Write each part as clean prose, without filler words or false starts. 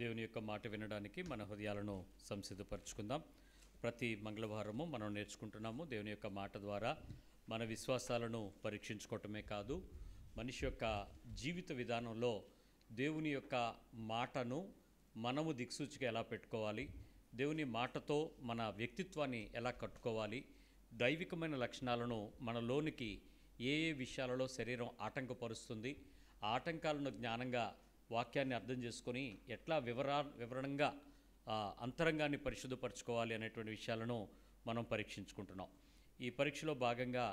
దేవుని యొక్క మాట వినడానికి మన హృదయాలను సంసిద్ధపరచుకుందాం. ప్రతి మంగళవారము మనం నేర్చుకుంటున్నాము. దేవుని యొక్క మాట ద్వారా మన విశ్వాసాలను పరీక్షించుకోవటమే కాదు, మనిషి యొక్క జీవిత విధానంలో దేవుని యొక్క మాటను మనము దిక్సూచిగా ఎలా పెట్టుకోవాలి, దేవుని మాటతో మన వ్యక్తిత్వాన్ని ఎలా కట్టుకోవాలి, దైవికమైన లక్షణాలను మనలోనికి ఏ ఏ విషయాలలో శరీరం ఆటంకపరుస్తుంది, ఆ ఆటంకాలను జ్ఞానంగా వాక్యాన్ని అర్థం చేసుకొని ఎట్లా వివరణంగా అంతరంగాన్ని పరిశుద్ధపరచుకోవాలి అనేటువంటి విషయాలను మనం పరీక్షించుకుంటున్నాం. ఈ పరీక్షలో భాగంగా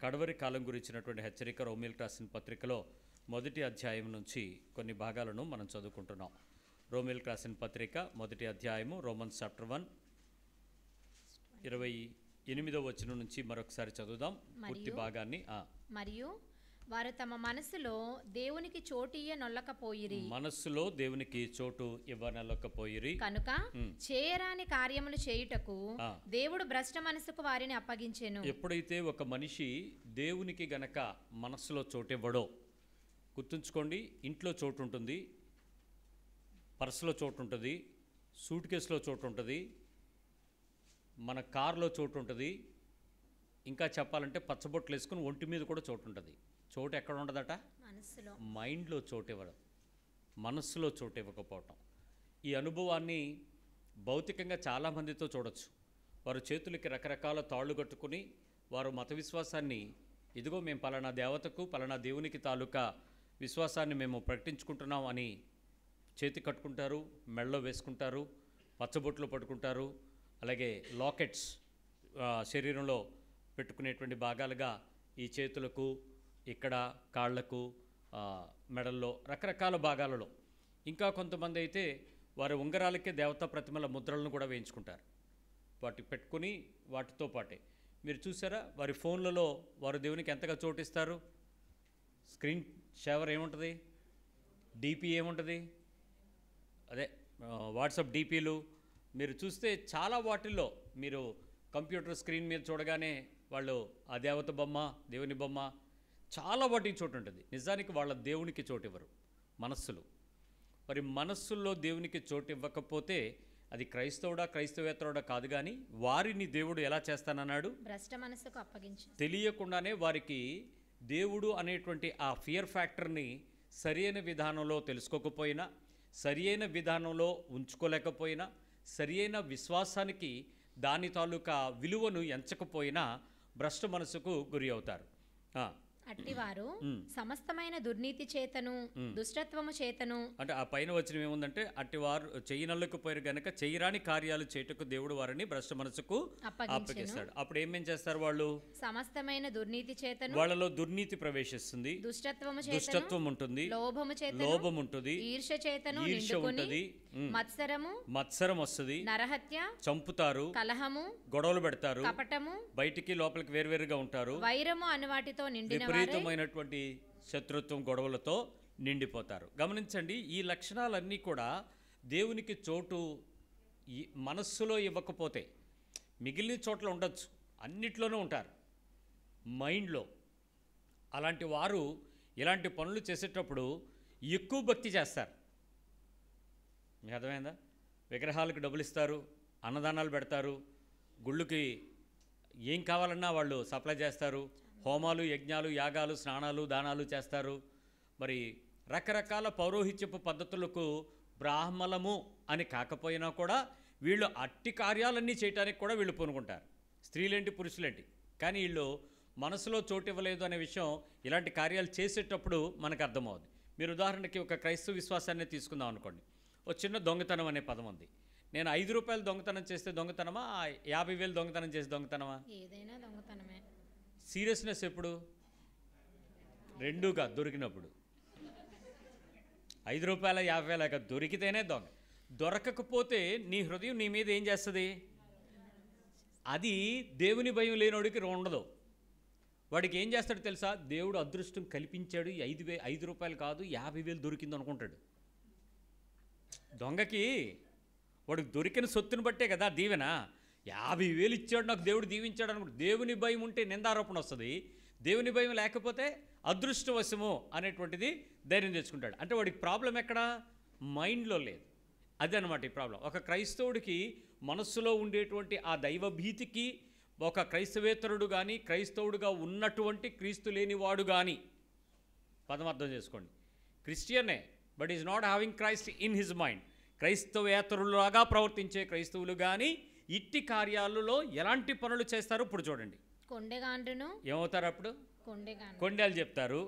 కడవరి కాలం గురించినటువంటి హెచ్చరిక రోమీయులకు రాసిన పత్రికలో 1వ అధ్యాయం నుంచి కొన్ని భాగాలను మనం చదువుకుంటున్నాం. రోమీయులకు రాసిన పత్రిక 1వ అధ్యాయము, రోమన్స్ చాప్టర్ 1 28వ వచనం నుంచి మరొకసారి చదువుదాం పూర్తి భాగాన్ని. మరియు వారు తమ మనసులో దేవునికి చోటియ్య నొల్లకపోయిరి, మనస్సులో దేవునికి చోటు ఇవ్వనొల్లకపోయిరి కనుక చేయరాని కార్యములు చేయుటకు దేవుడు భ్రష్ట మనసుకు వారిని అప్పగించెను. ఎప్పుడైతే ఒక మనిషి దేవునికి గనక మనస్సులో చోటు ఇవ్వడో, గుర్తుంచుకోండి, ఇంట్లో చోటు ఉంటుంది, పర్సులో చోటు ఉంటుంది, సూట్ కేసులో చోటు ఉంటుంది, మన కారులో చోటు ఉంటుంది, ఇంకా చెప్పాలంటే పచ్చబొట్లు వేసుకుని ఒంటి మీద కూడా చోటు ఉంటుంది. చోటు ఎక్కడ ఉండదట? మనస్సులో. మైండ్లో చోటు ఇవ్వడం, మనస్సులో చోటు ఇవ్వకపోవటం. ఈ అనుభవాన్ని భౌతికంగా చాలామందితో చూడొచ్చు. వారు చేతులకి రకరకాల తాళ్ళు కట్టుకుని వారు మత విశ్వాసాన్ని, ఇదిగో మేము పలానా దేవతకు పలానా దేవునికి తాలూకా విశ్వాసాన్ని మేము ప్రకటించుకుంటున్నాం అని చేతి కట్టుకుంటారు, మెడలో వేసుకుంటారు, పచ్చబొట్లు పట్టుకుంటారు, అలాగే లాకెట్స్ శరీరంలో పెట్టుకునేటువంటి భాగాలుగా ఈ చేతులకు, ఇక్కడ కాళ్లకు, మెడల్లో, రకరకాల భాగాలలో. ఇంకా కొంతమంది అయితే వారి ఉంగరాలకే దేవతా ప్రతిమల ముద్రలను కూడా వేయించుకుంటారు. వాటి పెట్టుకుని వాటితో పాటే మీరు చూసారా, వారి ఫోన్లలో వారు దేవునికి ఎంతగా చోటిస్తారు. స్క్రీన్ షేవర్ ఏముంటుంది, డీపీ ఏముంటుంది, అదే వాట్సాప్ డీపీలు మీరు చూస్తే చాలా వాటిల్లో మీరు కంప్యూటర్ స్క్రీన్ మీద చూడగానే వాళ్ళు ఆ దేవత బొమ్మ, దేవుని బొమ్మ, చాలా వాటికి చోటు ఉంటుంది. నిజానికి వాళ్ళ దేవునికి చోటు ఇవ్వరు, మనస్సులు. మరి మనస్సుల్లో దేవునికి చోటు ఇవ్వకపోతే అది క్రైస్తవుడా క్రైస్తవేతరుడా కాదు, కానీ వారిని దేవుడు ఎలా చేస్తానన్నాడు? భ్రష్ట మనసుకు అప్పగించు. తెలియకుండానే వారికి దేవుడు అనేటువంటి ఆ ఫియర్ ఫ్యాక్టర్ని సరియైన విధానంలో తెలుసుకోకపోయినా, సరియైన విధానంలో ఉంచుకోలేకపోయినా, సరియైన విశ్వాసానికి దాని తాలూకా విలువను ఎంచకపోయినా భ్రష్ట మనసుకు గురి అవుతారు. అట్టివారు సమస్తమైన దుర్నీతి చేతను దుష్టత్వము చేతను, అంటే ఆ పైన వచ్చిన ఏముందంటే, అట్టివారు చెయ్యనల్లకపోయారు గనక చెయ్యరాని కార్యాలు చేయుటకు దేవుడు వారిని భ్రష్ట మనసుకు అప్పగిస్తాడు. అప్పుడు ఏమేం చేస్తారు వాళ్ళు? సమస్తమైన దుర్నీతి చేతను, వాళ్ళలో దుర్నీతి ప్రవేశిస్తుంది, దుష్టత్వం ఉంటుంది, లోభం ఉంటుంది, ఈర్ష్య చేతను, మత్సరం వస్తుంది, నరహత్య, చంపుతారు, కలహము, గొడవలు పెడతారు, కపటము, బయటికి లోపలికి వేరువేరుగా ఉంటారు, వైరము అను వాటితో నిండిన విపరీతమైనటువంటి శత్రుత్వం, గొడవలతో నిండిపోతారు. గమనించండి, ఈ లక్షణాలన్నీ కూడా దేవునికి చోటు మనస్సులో ఇవ్వకపోతే మిగిలిన చోట్ల ఉండొచ్చు, అన్నిట్లోనూ ఉంటారు, మైండ్లో. అలాంటి వారు ఇలాంటి పనులు చేసేటప్పుడు ఎక్కువ భక్తి చేస్తారు. మీకు అర్థమైందా? విగ్రహాలకు డబ్బులు ఇస్తారు, అన్నదానాలు పెడతారు, గుళ్ళుకి ఏం కావాలన్నా వాళ్ళు సప్లై చేస్తారు, హోమాలు, యజ్ఞాలు, యాగాలు, స్నానాలు, దానాలు చేస్తారు. మరి రకరకాల పౌరోహిత్యపు పద్ధతులకు బ్రాహ్మలము అని కాకపోయినా కూడా వీళ్ళు అట్టి కార్యాలన్నీ చేయడానికి కూడా వీళ్ళు పూనుకుంటారు, స్త్రీలేంటి పురుషులేంటి. కానీ వీళ్ళు మనసులో చోటు ఇవ్వలేదు అనే విషయం ఇలాంటి కార్యాలు చేసేటప్పుడు మనకు అర్థమవుతుంది. మీరు ఉదాహరణకి ఒక క్రైస్తవ విశ్వాసాన్ని తీసుకుందాం అనుకోండి. ఒక చిన్న దొంగతనం అనే పదం ఉంది. నేను 5 రూపాయలు దొంగతనం చేస్తే దొంగతనమా, 50,000 దొంగతనం చేసి దొంగతనమా? ఏదైనా దొంగతనమే. సీరియస్నెస్ ఎప్పుడు? రెండుగా దొరికినప్పుడు. 5 రూపాయల 50,000 దొరికితేనే దొంగ. దొరకకపోతే నీ హృదయం నీ మీద ఏం చేస్తుంది? అది దేవుని భయం లేనోడికి ఉండదు. వాడికి ఏం చేస్తాడు తెలుసా? దేవుడు అదృష్టం కల్పించాడు, 5 రూపాయలు కాదు 50,000 దొరికింది అనుకుంటాడు. దొంగకి వాడికి దొరికిన సొత్తుని బట్టే కదా దీవెన. 50,000 ఇచ్చాడు నాకు దేవుడు దీవించాడు అనుకుంటు. దేవుని భయం ఉంటే నిందారోపణ వస్తుంది, దేవుని భయం లేకపోతే అదృష్టవశము అనేటువంటిది ధైర్యం తెచ్చుకుంటాడు. అంటే వాడికి ప్రాబ్లం ఎక్కడ? మైండ్లో లేదు. అదనమాట ఈ ప్రాబ్లం. ఒక క్రైస్తవుడికి మనస్సులో ఉండేటువంటి ఆ దైవభీతికి ఒక క్రైస్తవేతరుడు కానీ, క్రైస్తవుడుగా ఉన్నటువంటి క్రీస్తు లేనివాడు కానీ, పదం అర్థం చేసుకోండి, క్రిస్టియనే but is not having Christ in his mind, క్రైస్తవేతరులాగా ప్రవర్తించే క్రైస్తవులు కానీ ఇట్టి కార్యాలలో ఎలాంటి పనులు చేస్తారో ఇప్పుడు చూడండి. కొండెగాండ్రును ఏమవుతారు అప్పుడు? కొండెగాండ్రు కొండలు చెప్తారు,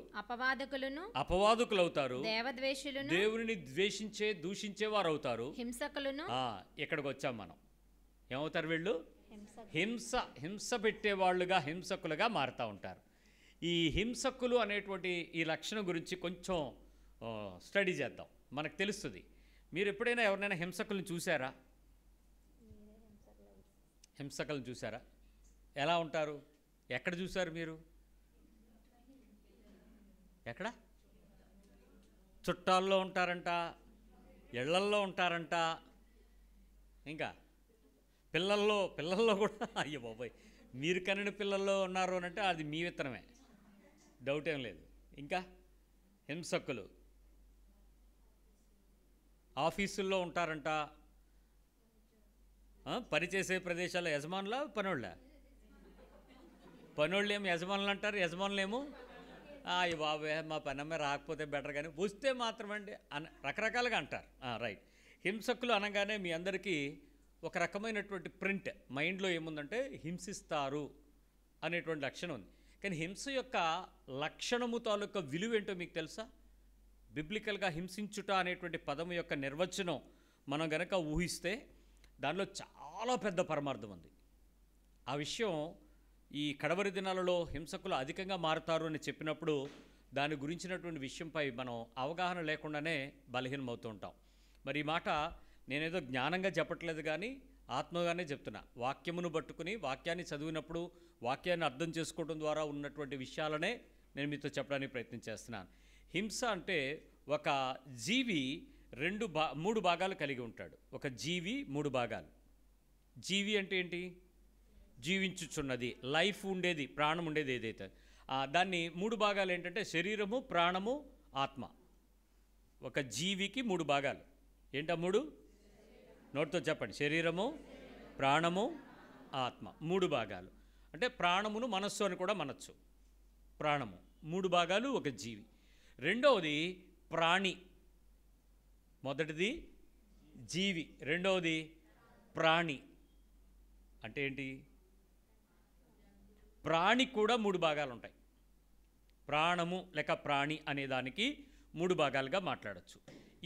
అపవాదుకులు అవుతారు, దేవద్వేషులను, దేవుని దూషించే వారు అవుతారు, హింసకులను. ఇక్కడికి వచ్చాం మనం. ఏమవుతారు వీళ్ళు? హింస పెట్టేవాళ్ళుగా, హింసకులుగా మారుతూ ఉంటారు. ఈ హింసకులు అనేటువంటి ఈ లక్షణం గురించి కొంచెం స్టడీ చేద్దాం, మనకు తెలుస్తుంది. మీరు ఎప్పుడైనా ఎవరినైనా హింసకులను చూసారా? హింసకులను చూసారా? ఎలా ఉంటారు? ఎక్కడ చూసారు మీరు? ఎక్కడ? చుట్టాల్లో ఉంటారంట, ఇళ్లల్లో ఉంటారంట, ఇంకా పిల్లల్లో కూడా. అయ్యో బాబాయ్, మీరు కనిన పిల్లల్లో ఉన్నారు అని అంటే అది మీ విత్తనమే, డౌట్ ఏం లేదు. ఇంకా హింసకులు ఆఫీసుల్లో ఉంటారంట, పనిచేసే ప్రదేశాల్లో. యజమానుల పనోళ్ళేమో యజమానులు అంటారు, యజమానులేమో అయ్యి బాబే మా పనమ్మే రాకపోతే బెటర్ కానీ వస్తే మాత్రమండి రకరకాలుగా అంటారు. రైట్. హింసకులు అనగానే మీ అందరికీ ఒక రకమైనటువంటి ప్రింట్ మైండ్లో ఏముందంటే హింసిస్తారు అనేటువంటి లక్షణం ఉంది. కానీ హింస యొక్క లక్షణము తాలూకా విలువ ఏంటో మీకు తెలుసా? బిబ్లికల్గా హింసించుట అనేటువంటి పదము యొక్క నిర్వచనం మనం గనక ఊహిస్తే దానిలో చాలా పెద్ద పరమార్థం ఉంది. ఆ విషయం ఈ కడవరి దినాలలో హింసకులు అధికంగా మారుతారు అని చెప్పినప్పుడు దాని గురించినటువంటి విషయంపై మనం అవగాహన లేకుండానే బలహీనమవుతూ ఉంటాం. మరి ఈ మాట నేనేదో జ్ఞానంగా చెప్పట్లేదు కానీ ఆత్మగానే చెప్తున్నా. వాక్యమును పట్టుకుని వాక్యాన్ని చదివినప్పుడు వాక్యాన్ని అర్థం చేసుకోవడం ద్వారా ఉన్నటువంటి విషయాలనే నేను మీతో చెప్పడానికి ప్రయత్నం చేస్తున్నాను. హింస అంటే ఒక జీవి మూడు భాగాలు కలిగి ఉంటాడు. ఒక జీవి 3 భాగాలు. జీవి అంటే ఏంటి? జీవించుచున్నది, లైఫ్ ఉండేది, ప్రాణం ఉండేది ఏదైతే దాన్ని 3 భాగాలు ఏంటంటే శరీరము, ప్రాణము, ఆత్మ. ఒక జీవికి 3 భాగాలు. ఏంటా 3? నోటితో చెప్పండి. శరీరము, ప్రాణము, ఆత్మ, 3 భాగాలు. అంటే ప్రాణమును మనస్సు అని కూడా మనచ్చు. ప్రాణము 3 భాగాలు ఒక జీవి. రెండవది ప్రాణి. మొదటిది జీవి, రెండవది ప్రాణి. అంటే ఏంటి? ప్రాణి కూడా 3 భాగాలు ఉంటాయి. ప్రాణము లేక ప్రాణి అనే దానికి 3 భాగాలుగా మాట్లాడచ్చు.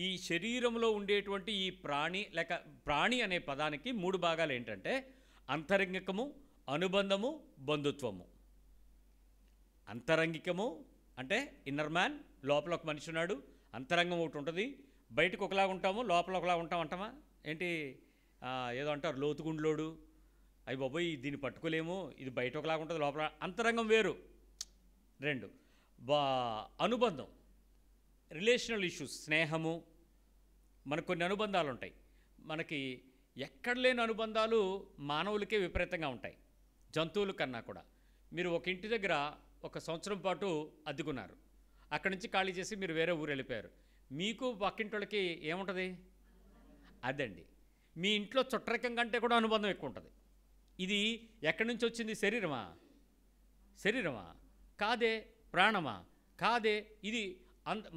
ఈ శరీరంలో ఉండేటువంటి ఈ ప్రాణి అనే పదానికి 3 భాగాలు ఏంటంటే అంతరంగికము, అనుబంధము, బంధుత్వము. అంతరంగికము అంటే ఇన్నర్ మ్యాన్, లోపల ఒక మనిషి ఉన్నాడు, అంతరంగం ఒకటి ఉంటుంది. బయటకు ఒకలాగా ఉంటాము, లోపల ఒకలాగా ఉంటాం అంటామా ఏంటి? ఏదో అంటారు లోతుగుండ్లోడు, అయ్యి బాబోయ్ దీన్ని పట్టుకోలేము, ఇది బయట ఒకలాగా ఉంటుంది, లోపల. అంతరంగం వేరు. 2 అనుబంధం, రిలేషనల్ ఇష్యూస్, స్నేహము. మనకు కొన్ని అనుబంధాలు ఉంటాయి. మనకి ఎక్కడ లేని అనుబంధాలు మానవులకే విపరీతంగా ఉంటాయి, జంతువుల కన్నా కూడా. మీరు ఒక ఇంటి దగ్గర 1 సంవత్సరం పాటు అద్దెకున్నారు, అక్కడి నుంచి ఖాళీ చేసి మీరు వేరే ఊరు వెళ్ళిపోయారు. మీకు పక్కింటి వాళ్ళకి ఏముంటుంది? అదండి. మీ ఇంట్లో చుట్టరికం కంటే కూడా అనుబంధం ఎక్కువ ఉంటుంది. ఇది ఎక్కడి నుంచి వచ్చింది? శరీరమా కాదే. ప్రాణమా కాదే. ఇది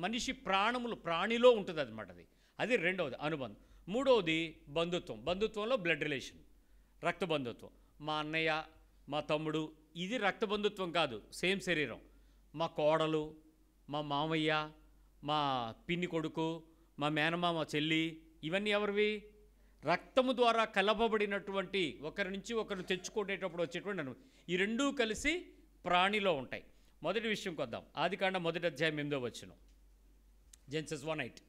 మనిషి ప్రాణిలో ఉంటుంది అన్నమాట. అది రెండవది అనుబంధం. మూడవది బంధుత్వం. బంధుత్వంలో బ్లడ్ రిలేషన్, రక్త బంధుత్వం. మా అన్నయ్య, మా తమ్ముడు, ఇది రక్త బంధుత్వం కాదు, సేమ్ శరీరం. మా కోడలు, మా మామయ్య, మా పిన్ని కొడుకు, మా మేనమామ చెల్లి, ఇవన్నీ ఎవరివి? రక్తము ద్వారా కలపబడినటువంటి, ఒకరి నుంచి ఒకరు తెచ్చుకునేటప్పుడు వచ్చేటువంటి ఈ రెండూ కలిసి ప్రాణిలో ఉంటాయి. మొదటి విషయం కొద్దాం. ఆదికాండం 1వ అధ్యాయం 8వ వచనం. జెనసిస్ 1:8.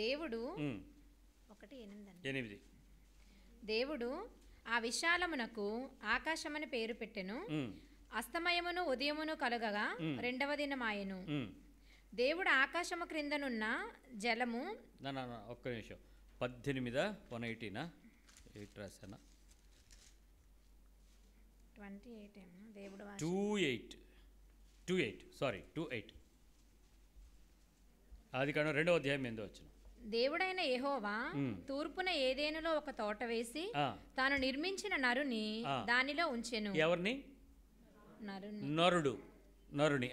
దేవుడు 1:8. దేవుడు ఆ విశాలమునకు ఆకాశమని పేరు పెట్టెను, అస్తమయమును ఉదయమును కలుగగా 2వ దినమాయెను. దేవుడు ఆకాశము క్రిందనున్న జలము. ఒక్క నిమిషం. 18 118 8 రాశానా? 28 దేవుడు 28 సారీ 28 ఆదికాండం 2వ అధ్యాయం 8వ వచనం. దేవుడైన యెహోవా తూర్పున ఏదేనులో ఒక తోట వేసి తాను నిర్మించిన నరుని దానిలో ఉంచెను. ఎవరిని? నరుని.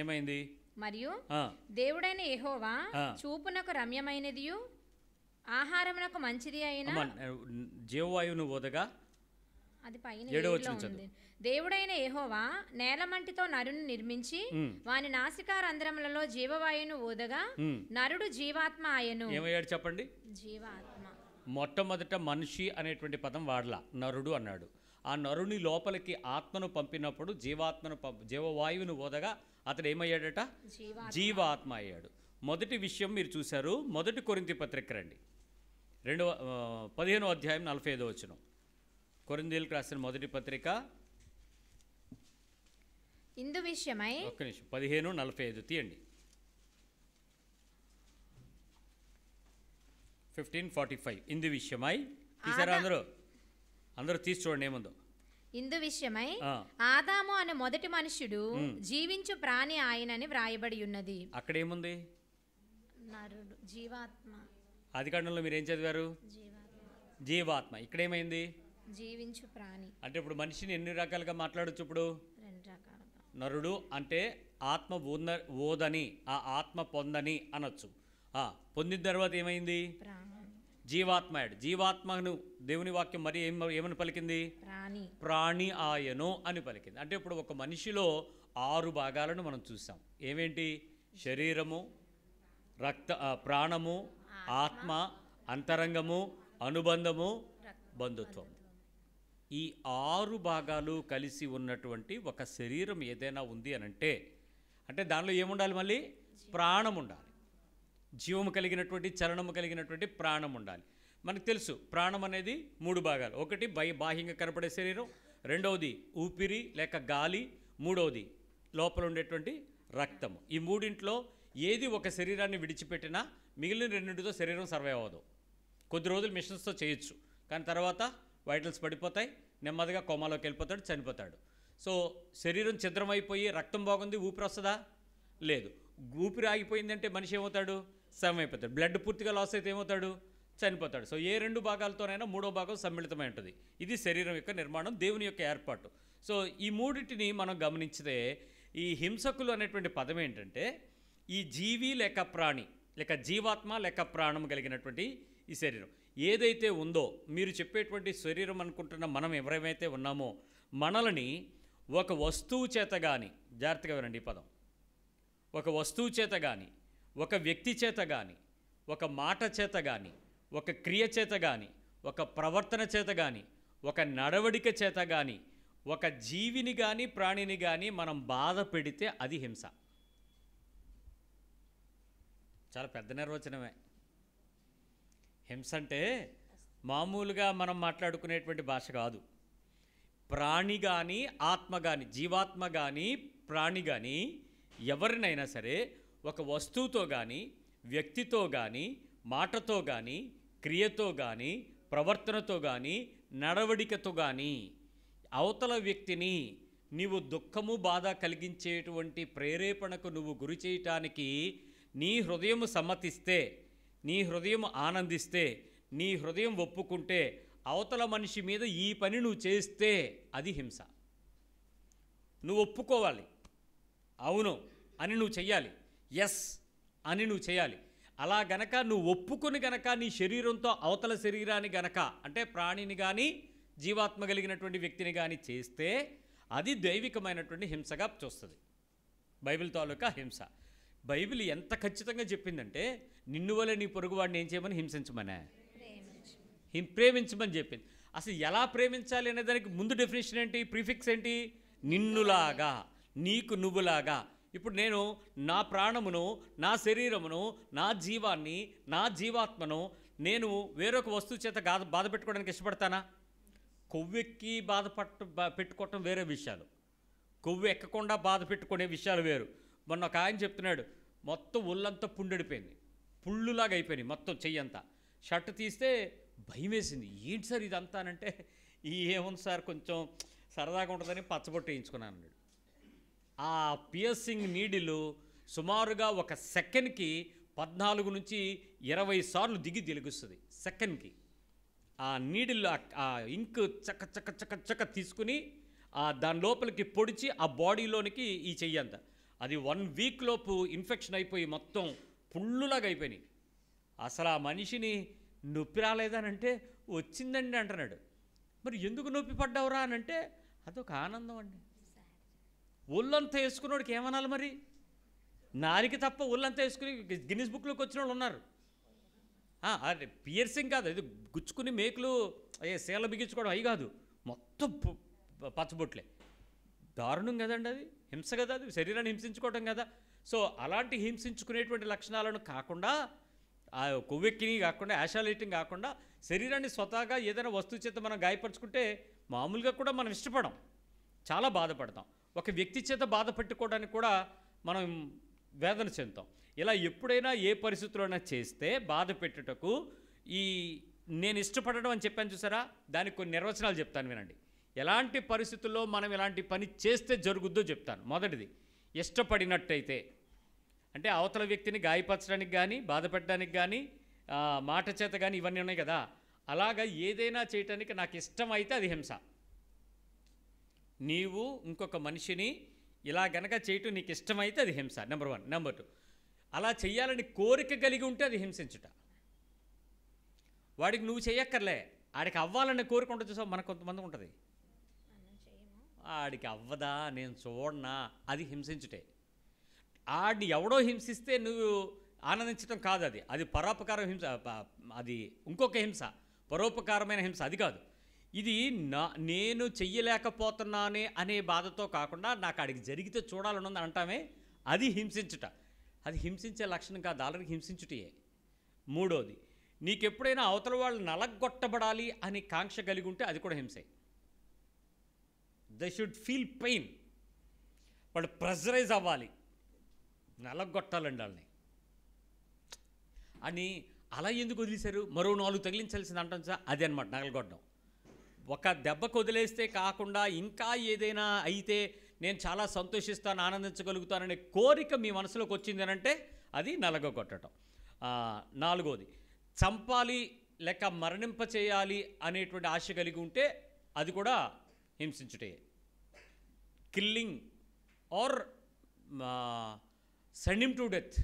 ఏమైంది? మరియు దేవుడైన యెహోవా చూపునకు రమ్యమైనదియు ఆహారమునకు మంచిది అయిన జీవవాయువును ఓదగా, అది పైన ఉంది. దేవుడైన యెహోవా నేలమంటితో నరుని నిర్మించి వాని నాసికారంధ్రములలో జీవవాయువును ఊదగా నరుడు జీవాత్మ ఆయను. ఏమయ్యాడు చెప్పండి? జీవాత్మ. మొట్టమొదట మనిషి అనేటువంటి పదం వాడలా, నరుడు అన్నాడు. ఆ నరుని లోపలికి ఆత్మను పంపినప్పుడు జీవవాయువును ఓదగా అతడు ఏమయ్యాడట? జీవాత్మ అయ్యాడు. మొదటి విషయం మీరు చూశారు. మొదటి కొరింథీ పత్రిక రండి, 15వ అధ్యాయం 45వ వచనం. కొరింథీయులకు రాసిన మొదటి పత్రిక ఇందు విషయమై, ఒక్క నిమిషం, 15:45 తీయండి. 15:45 ఇందు విషయమై తీసారా? అందరూ తీసి చూడండి ఏముందో. ఇందు విషయమై ఆదాము అనే మొదటి మనుష్యుడు జీవించు ప్రాణి ఆయనని వ్రాయబడి ఉన్నది. అక్కడ ఏముంది? నరుడు, జీవాత్మ. ఆదికాండంలో మీరు ఏం చదివారు? జీవాత్మ. ఇక్కడ ఏమైంది? జీవించు ప్రాణి. అంటే ఇప్పుడు మనిషిని ఎన్ని రకాలుగా మాట్లాడచ్చు? ఇప్పుడు 2 రకాలుగా. నరుడు అంటే ఆత్మ ఓదని, ఆ ఆత్మ పొందని అనొచ్చు. పొందిన తర్వాత ఏమైంది? జీవాత్మ అయ్యాడు. జీవాత్మను దేవుని వాక్యం మరి ఏమని పలికింది? ప్రాణి ఆయను అని పలికింది. అంటే ఇప్పుడు ఒక మనిషిలో 6 భాగాలను మనం చూసాం. ఏమేంటి? శరీరము, ప్రాణము, ఆత్మ, అంతరంగము, అనుబంధము, బంధుత్వం. ఈ 6 భాగాలు కలిసి ఉన్నటువంటి ఒక శరీరం ఏదైనా ఉంది అనంటే, అంటే దానిలో ఏముండాలి? మళ్ళీ ప్రాణం ఉండాలి. జీవము కలిగినటువంటి, చలనము కలిగినటువంటి ప్రాణం ఉండాలి. మనకు తెలుసు ప్రాణం అనేది 3 భాగాలు. ఒకటి బాహ్యంగా కనపడే శరీరం, రెండవది ఊపిరి లేక గాలి, మూడవది లోపల ఉండేటువంటి రక్తము. ఈ మూడింట్లో ఏది ఒక శరీరాన్ని విడిచిపెట్టినా మిగిలిన రెండింటితో శరీరం సర్వైవ్ అవ్వదు. కొద్ది రోజులు మిషన్స్తో చేయొచ్చు, కానీ తర్వాత వైటల్స్ పడిపోతాయి, నెమ్మదిగా కోమాలోకి వెళ్ళిపోతాడు, చనిపోతాడు. సో శరీరం ఛిద్రమైపోయి రక్తం బాగుంది, ఊపిరి వస్తుందా? లేదు. ఊపిరి ఆగిపోయిందంటే మనిషి ఏమవుతాడు? సమైపోతాడు. బ్లడ్ పూర్తిగా లాస్ అయితే ఏమవుతాడు? చనిపోతాడు. సో ఏ 2 భాగాలతోనైనా 3వ భాగం సమ్మిళితమై ఉంటుంది. ఇది శరీరం యొక్క నిర్మాణం, దేవుని యొక్క ఏర్పాటు. సో ఈ మూడింటిని మనం గమనించితే ఈ హింసకులు అనేటువంటి పదం ఏంటంటే, ఈ జీవి లేక ప్రాణి లేక జీవాత్మ లేక ప్రాణం కలిగినటువంటి ఈ శరీరం ఏదైతే ఉందో, మీరు చెప్పేటువంటి శరీరం అనుకుంటున్న మనం ఎవరైతే ఉన్నామో, మనల్ని ఒక వస్తువు చేత కానీ, జాగ్రత్తగా వినండి ఈ పదం, ఒక వస్తువు చేత కానీ, ఒక వ్యక్తి చేత కానీ, ఒక మాట చేత కానీ, ఒక క్రియ చేత కానీ, ఒక ప్రవర్తన చేత కానీ, ఒక నడవడిక చేత కానీ, ఒక జీవిని కానీ ప్రాణిని కానీ మనం బాధ పెడితే అది హింస. చాలా పెద్ద నిర్వచనమే. హింస అంటే మామూలుగా మనం మాట్లాడుకునేటువంటి భాష కాదు. ప్రాణి కానీ, ఆత్మ కానీ, జీవాత్మ కానీ, ప్రాణి కానీ, ఎవరినైనా సరే ఒక వస్తువుతో కానీ, వ్యక్తితో కానీ, మాటతో కానీ, క్రియతో కానీ, ప్రవర్తనతో కానీ, నడవడికతో కానీ అవతల వ్యక్తిని నీవు దుఃఖము, బాధ కలిగించేటువంటి ప్రేరేపణకు నువ్వు గురి చేయటానికి నీ హృదయం సమ్మతిస్తే, నీ హృదయం ఆనందిస్తే, నీ హృదయం ఒప్పుకుంటే, అవతల మనిషి మీద ఈ పని నువ్వు చేస్తే అది హింస. నువ్వు ఒప్పుకోవాలి, అవును అని నువ్వు చెయ్యాలి, ఎస్ అని నువ్వు చేయాలి. అలా గనక నువ్వు ఒప్పుకొని గనక నీ శరీరంతో అవతల శరీరాన్ని గనక, అంటే ప్రాణిని కానీ జీవాత్మ కలిగినటువంటి వ్యక్తిని కానీ చేస్తే అది దైవికమైనటువంటి హింసగా చూస్తుంది. బైబిల్ తాలూకా హింస. బైబిల్ ఎంత ఖచ్చితంగా చెప్పిందంటే, నిన్ను వలె నీ పొరుగువాడిని ఏం చేయమని? హింసించమనే, ప్రేమించమని చెప్పింది. అసలు ఎలా ప్రేమించాలి అనే దానికి ముందు డెఫినేషన్ ఏంటి? ప్రీఫిక్స్ ఏంటి? నిన్నులాగా, నీకు నువ్వులాగా. ఇప్పుడు నేను నా ప్రాణమును, నా శరీరమును, నా జీవాన్ని, నా జీవాత్మను నేను వేరొక వస్తువు చేత బాధ పెట్టుకోవడానికి ఇష్టపడతానా? కొవ్వెక్కి పెట్టుకోవటం వేరే విషయాలు, కొవ్వు ఎక్కకుండా బాధ పెట్టుకునే విషయాలు వేరు. మొన్న ఒక ఆయన చెప్తున్నాడు, మొత్తం ఒళ్ళంతా పుండెడిపోయింది, పుళ్ళులాగా అయిపోయింది మొత్తం చెయ్యంతా. షర్ట్ తీస్తే భయం వేసింది, ఏంటి సార్ ఇదంతా అంటే, ఏముంది సార్ కొంచెం సరదాగా ఉంటుందని పచ్చబొట్టు వేయించుకున్నాను అన్నాడు. ఆ పియర్సింగ్ నీడిలు సుమారుగా 1 సెకండ్కి 14 నుంచి 20 సార్లు దిగి తెలుగుస్తుంది సెకండ్కి. ఆ నీడిల్లో ఆ ఇంక్ చక్క చక్క చక్క చక్క తీసుకుని దాని లోపలికి పొడిచి ఆ బాడీలోనికి ఈ చెయ్యంత అది 1 వీక్ లోపు ఇన్ఫెక్షన్ అయిపోయి మొత్తం పుళ్ళులాగా అయిపోయినాయి. అసలు ఆ మనిషిని నొప్పి రాలేదనంటే వచ్చిందండి అంటున్నాడు. మరి ఎందుకు నొప్పి పడ్డావురా అని అంటే అదొక ఆనందం అండి. ఒళ్ళంతా వేసుకున్నోడికి ఏమనాలి మరి? నారికి తప్ప ఒళ్ళంతా వేసుకుని గిన్నిస్ బుక్లోకి వచ్చిన వాళ్ళు ఉన్నారు. అదే పియర్సింగ్ కాదు, ఇది గుచ్చుకుని మేకులు సేల బిగించుకోవడం అవి కాదు, మొత్తం పచ్చబొట్లే. దారుణం కదండి, అది హింస కదా, అది శరీరాన్ని హింసించుకోవటం కదా. సో అలాంటి హింసించుకునేటువంటి లక్షణాలను కాకుండా, ఆ కొవ్వెక్కిని కాకుండా, యాషాలైటింగ్ కాకుండా శరీరాన్ని స్వతహాగా ఏదైనా వస్తువు చేత మనం గాయపరుచుకుంటే మామూలుగా కూడా మనం ఇష్టపడం, చాలా బాధపడతాం. ఒక వ్యక్తి చేత బాధ పెట్టుకోవడానికి కూడా మనం వేదన చెందుతాం. ఇలా ఎప్పుడైనా ఏ పరిస్థితుల్లోనైనా చేస్తే బాధ పెట్టుటకు ఈ నేను ఇష్టపడడం అని చెప్పాను చూసారా, దానికి కొన్ని నిర్వచనాలు చెప్తాను వినండి. ఎలాంటి పరిస్థితుల్లో మనం ఎలాంటి పని చేస్తే జరుగుద్దో చెప్తాను. మొదటిది, ఇష్టపడినట్టయితే అంటే అవతల వ్యక్తిని గాయపరచడానికి కానీ, బాధ పెట్టడానికి కానీ, మాట చేత కానీ ఇవన్నీ ఉన్నాయి కదా, అలాగా ఏదైనా చేయటానికి నాకు ఇష్టమైతే అది హింస. నీవు ఇంకొక మనిషిని ఇలా గనక చేయటం నీకు ఇష్టమైతే అది హింస, నెంబర్ 1. నెంబర్ 2, అలా చెయ్యాలని కోరిక కలిగి ఉంటే అది హింసించుట. వాడికి నువ్వు చెయ్యక్కర్లే, ఆడికి అవ్వాలనే కోరిక ఉంటుంది చూసావు, మనకు కొంతమంది ఉంటుంది, ఆడికి అవ్వదా నేను చూడనా, అది హింసించుటే. ఆడిని ఎవడో హింసిస్తే నువ్వు ఆనందించడం కాదు, అది పరోపకారం హింస, అది ఇంకొక హింస, పరోపకారమైన హింస, అది కాదు. ఇది నేను చెయ్యలేకపోతున్నానే అనే బాధతో కాకుండా నాకు ఆడికి జరిగితే చూడాలని అంటామే, అది హింసించుట. అది హింసించే లక్షణం కాదు, ఆల్రెడీ హింసించుటే. మూడోది, నీకెప్పుడైనా అవతల వాళ్ళు నలగొట్టబడాలి అని కాంక్ష కలిగి ఉంటే అది కూడా హింసే. దే షుడ్ ఫీల్ పెయిన్, వాళ్ళు ప్రెజరైజ్ అవ్వాలి, నలగొట్టాలండి వాళ్ళని అని. అలా ఎందుకు వదిలేశారు, మరో 4 తగిలించాల్సింది అంటాం సార్, అదే అనమాట నగలగొట్టడం. ఒక దెబ్బకు వదిలేస్తే కాకుండా ఇంకా ఏదైనా అయితే నేను చాలా సంతోషిస్తాను, ఆనందించగలుగుతాననే కోరిక మీ మనసులోకి వచ్చింది అని అంటే అది నలగొట్టడం. 4వది, చంపాలి లేక మరణింప చేయాలి అనేటువంటి ఆశ కలిగి ఉంటే అది కూడా హింసించుటే. Killing or send him to death,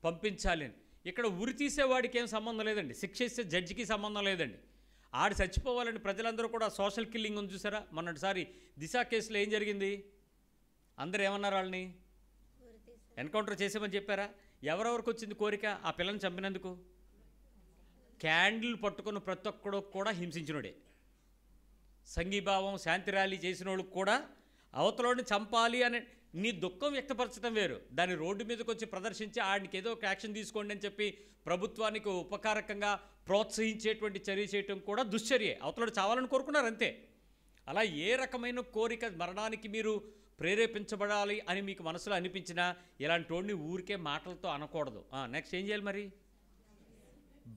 పంపించాలి. ఇక్కడ ఉరి తీసేవాడికి ఏం సంబంధం లేదండి, శిక్ష ఇచ్చే జడ్జికి సంబంధం లేదండి. ఆడు చచ్చిపోవాలని ప్రజలందరూ కూడా సోషల్ కిల్లింగ్ ఉంది చూసారా, మొన్నటిసారి దిశ కేసులో ఏం జరిగింది, అందరూ ఏమన్నారు, వాళ్ళని ఎన్కౌంటర్ చేసామని చెప్పారా? ఎవరెవరికి వచ్చింది కోరిక ఆ పిల్లని చంపినందుకు? క్యాండిల్ పట్టుకున్న ప్రతి ఒక్కడు కూడా హింసించినోడే. సంఘీభావం శాంతి ర్యాలీ చేసిన వాళ్ళకి కూడా అవతలని చంపాలి అనే నీ దుఃఖం వ్యక్తపరచడం వేరు, దాన్ని రోడ్డు మీదకి వచ్చి ప్రదర్శించి ఆడికి ఏదో ఒక యాక్షన్ తీసుకోండి అని చెప్పి ప్రభుత్వానికి ఉపకారకంగా ప్రోత్సహించేటువంటి చర్య చేయటం కూడా దుశ్చర్యే. అవతలడు చావాలని కోరుకున్నారు అంతే. అలా ఏ రకమైన కోరిక మరణానికి మీరు ప్రేరేపించబడాలి అని మీకు మనసులో అనిపించినా ఇలాంటి వాడిని ఊరికే మాటలతో అనకూడదు. నెక్స్ట్ ఏం చేయాలి మరి?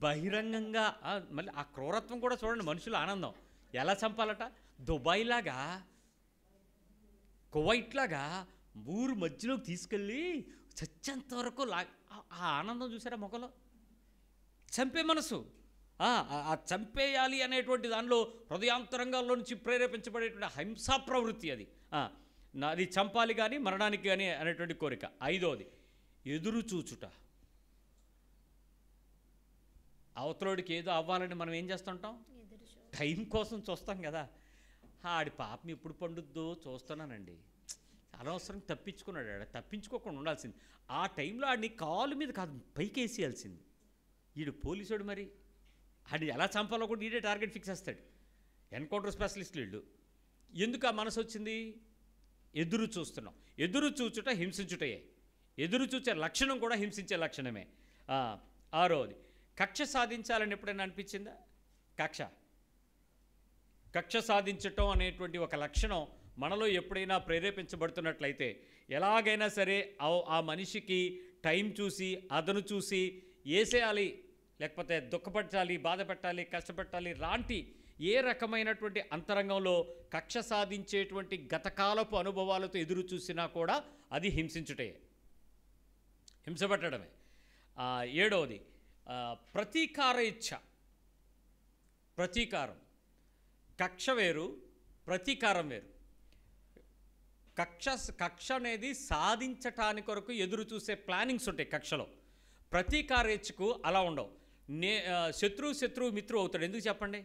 బహిరంగంగా. మళ్ళీ ఆ క్రూరత్వం కూడా చూడండి, మనుషుల ఆనందం. ఎలా చంపాలట? దుబాయ్ లాగా, కువైట్ లాగా ఊరు మధ్యలోకి తీసుకెళ్ళి చచ్చేంత వరకు ఆ ఆనందం చూసారా మొక్కలో? చంపే మనసు, ఆ చంపేయాలి అనేటువంటి దానిలో హృదయాంతరంగాల్లో నుంచి ప్రేరేపించబడేటువంటి హింసా ప్రవృత్తి అది. అది చంపాలి కానీ మరణానికి కానీ అనేటువంటి కోరిక. 5వది, ఎదురు చూచుట. అవతలోడికి ఏదో అవ్వాలని మనం ఏం చేస్తుంటాం, టైం కోసం చూస్తాం కదా. ఆడి పాపం ఎప్పుడు పండుద్దో చూస్తున్నానండి, అనవసరం తప్పించుకున్నాడు. ఆడ తప్పించుకోకుండా ఉండాల్సింది. ఆ టైంలో ఆడిని కాలు మీద కాదు పైకి వేసేయాల్సింది. వీడు పోలీసుడు, మరి ఆడి ఎలా చంపాలో కూడా వీడే టార్గెట్ ఫిక్స్ చేస్తాడు. ఎన్కౌంటర్ స్పెషలిస్టులు వీళ్ళు. ఎందుకు ఆ మనసు వచ్చింది? ఎదురు చూస్తున్నాం. ఎదురు చూచుట హింసించుటయే. ఎదురు చూచే లక్షణం కూడా హింసించే లక్షణమే. 6వది, కక్ష సాధించాలని ఎప్పుడైనా అనిపించిందా? కక్ష సాధించటం అనేటువంటి ఒక లక్షణం మనలో ఎప్పుడైనా ప్రేరేపించబడుతున్నట్లయితే ఎలాగైనా సరే ఆ మనిషికి టైం చూసి అదను చూసి వేసేయాలి, లేకపోతే దుఃఖపరచాలి, బాధ పెట్టాలి, కష్టపెట్టాలి, లాంటి ఏ రకమైనటువంటి అంతరంగంలో కక్ష సాధించేటువంటి గతకాలపు అనుభవాలతో ఎదురు చూసినా కూడా అది హింసించుటే, హింసపెట్టడమే. ఏడవది ప్రతీకార ఇచ్ఛ. ప్రతీకారం, కక్ష వేరు, ప్రతీకారం వేరు. కక్ష అనేది సాధించటానికి కొరకు ఎదురు చూసే ప్లానింగ్స్ ఉంటాయి కక్షలో. ప్రతీకార ఇచ్చకు అలా ఉండవు. శత్రువు మిత్రువు అవుతాడు. ఎందుకు చెప్పండి?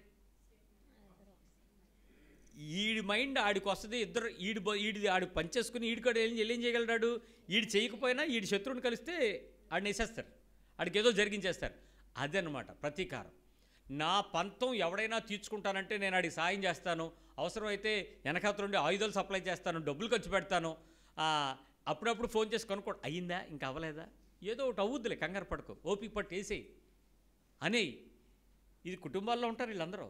ఈడి మైండ్ ఆడికి వస్తుంది. ఇద్దరు ఈడిది ఆడు పనిచేసుకుని ఈడికాడు ఏం చేయగలడాడు? ఈడు చేయకపోయినా ఈడి శత్రువుని కలిస్తే ఆడిని వేసేస్తారు, ఆడికి ఏదో జరిగించేస్తారు. అదనమాట ప్రతీకారం. నా పంతం ఎవడైనా తీర్చుకుంటానంటే నేను ఆడికి సాయం చేస్తాను, అవసరమైతే వెనకాతలుండి ఆయుధాలు సప్లై చేస్తాను, డబ్బులు ఖర్చు పెడతాను, అప్పుడప్పుడు ఫోన్ చేసి కనుక్కోండి, అయ్యిందా ఇంకా అవ్వలేదా, ఏదో ఒకటి అవుద్దులే, కంగారు పడుకో, ఓపిక పట్టు వేసేయి అనేయి. ఇది కుటుంబాల్లో ఉంటారు వీళ్ళందరూ.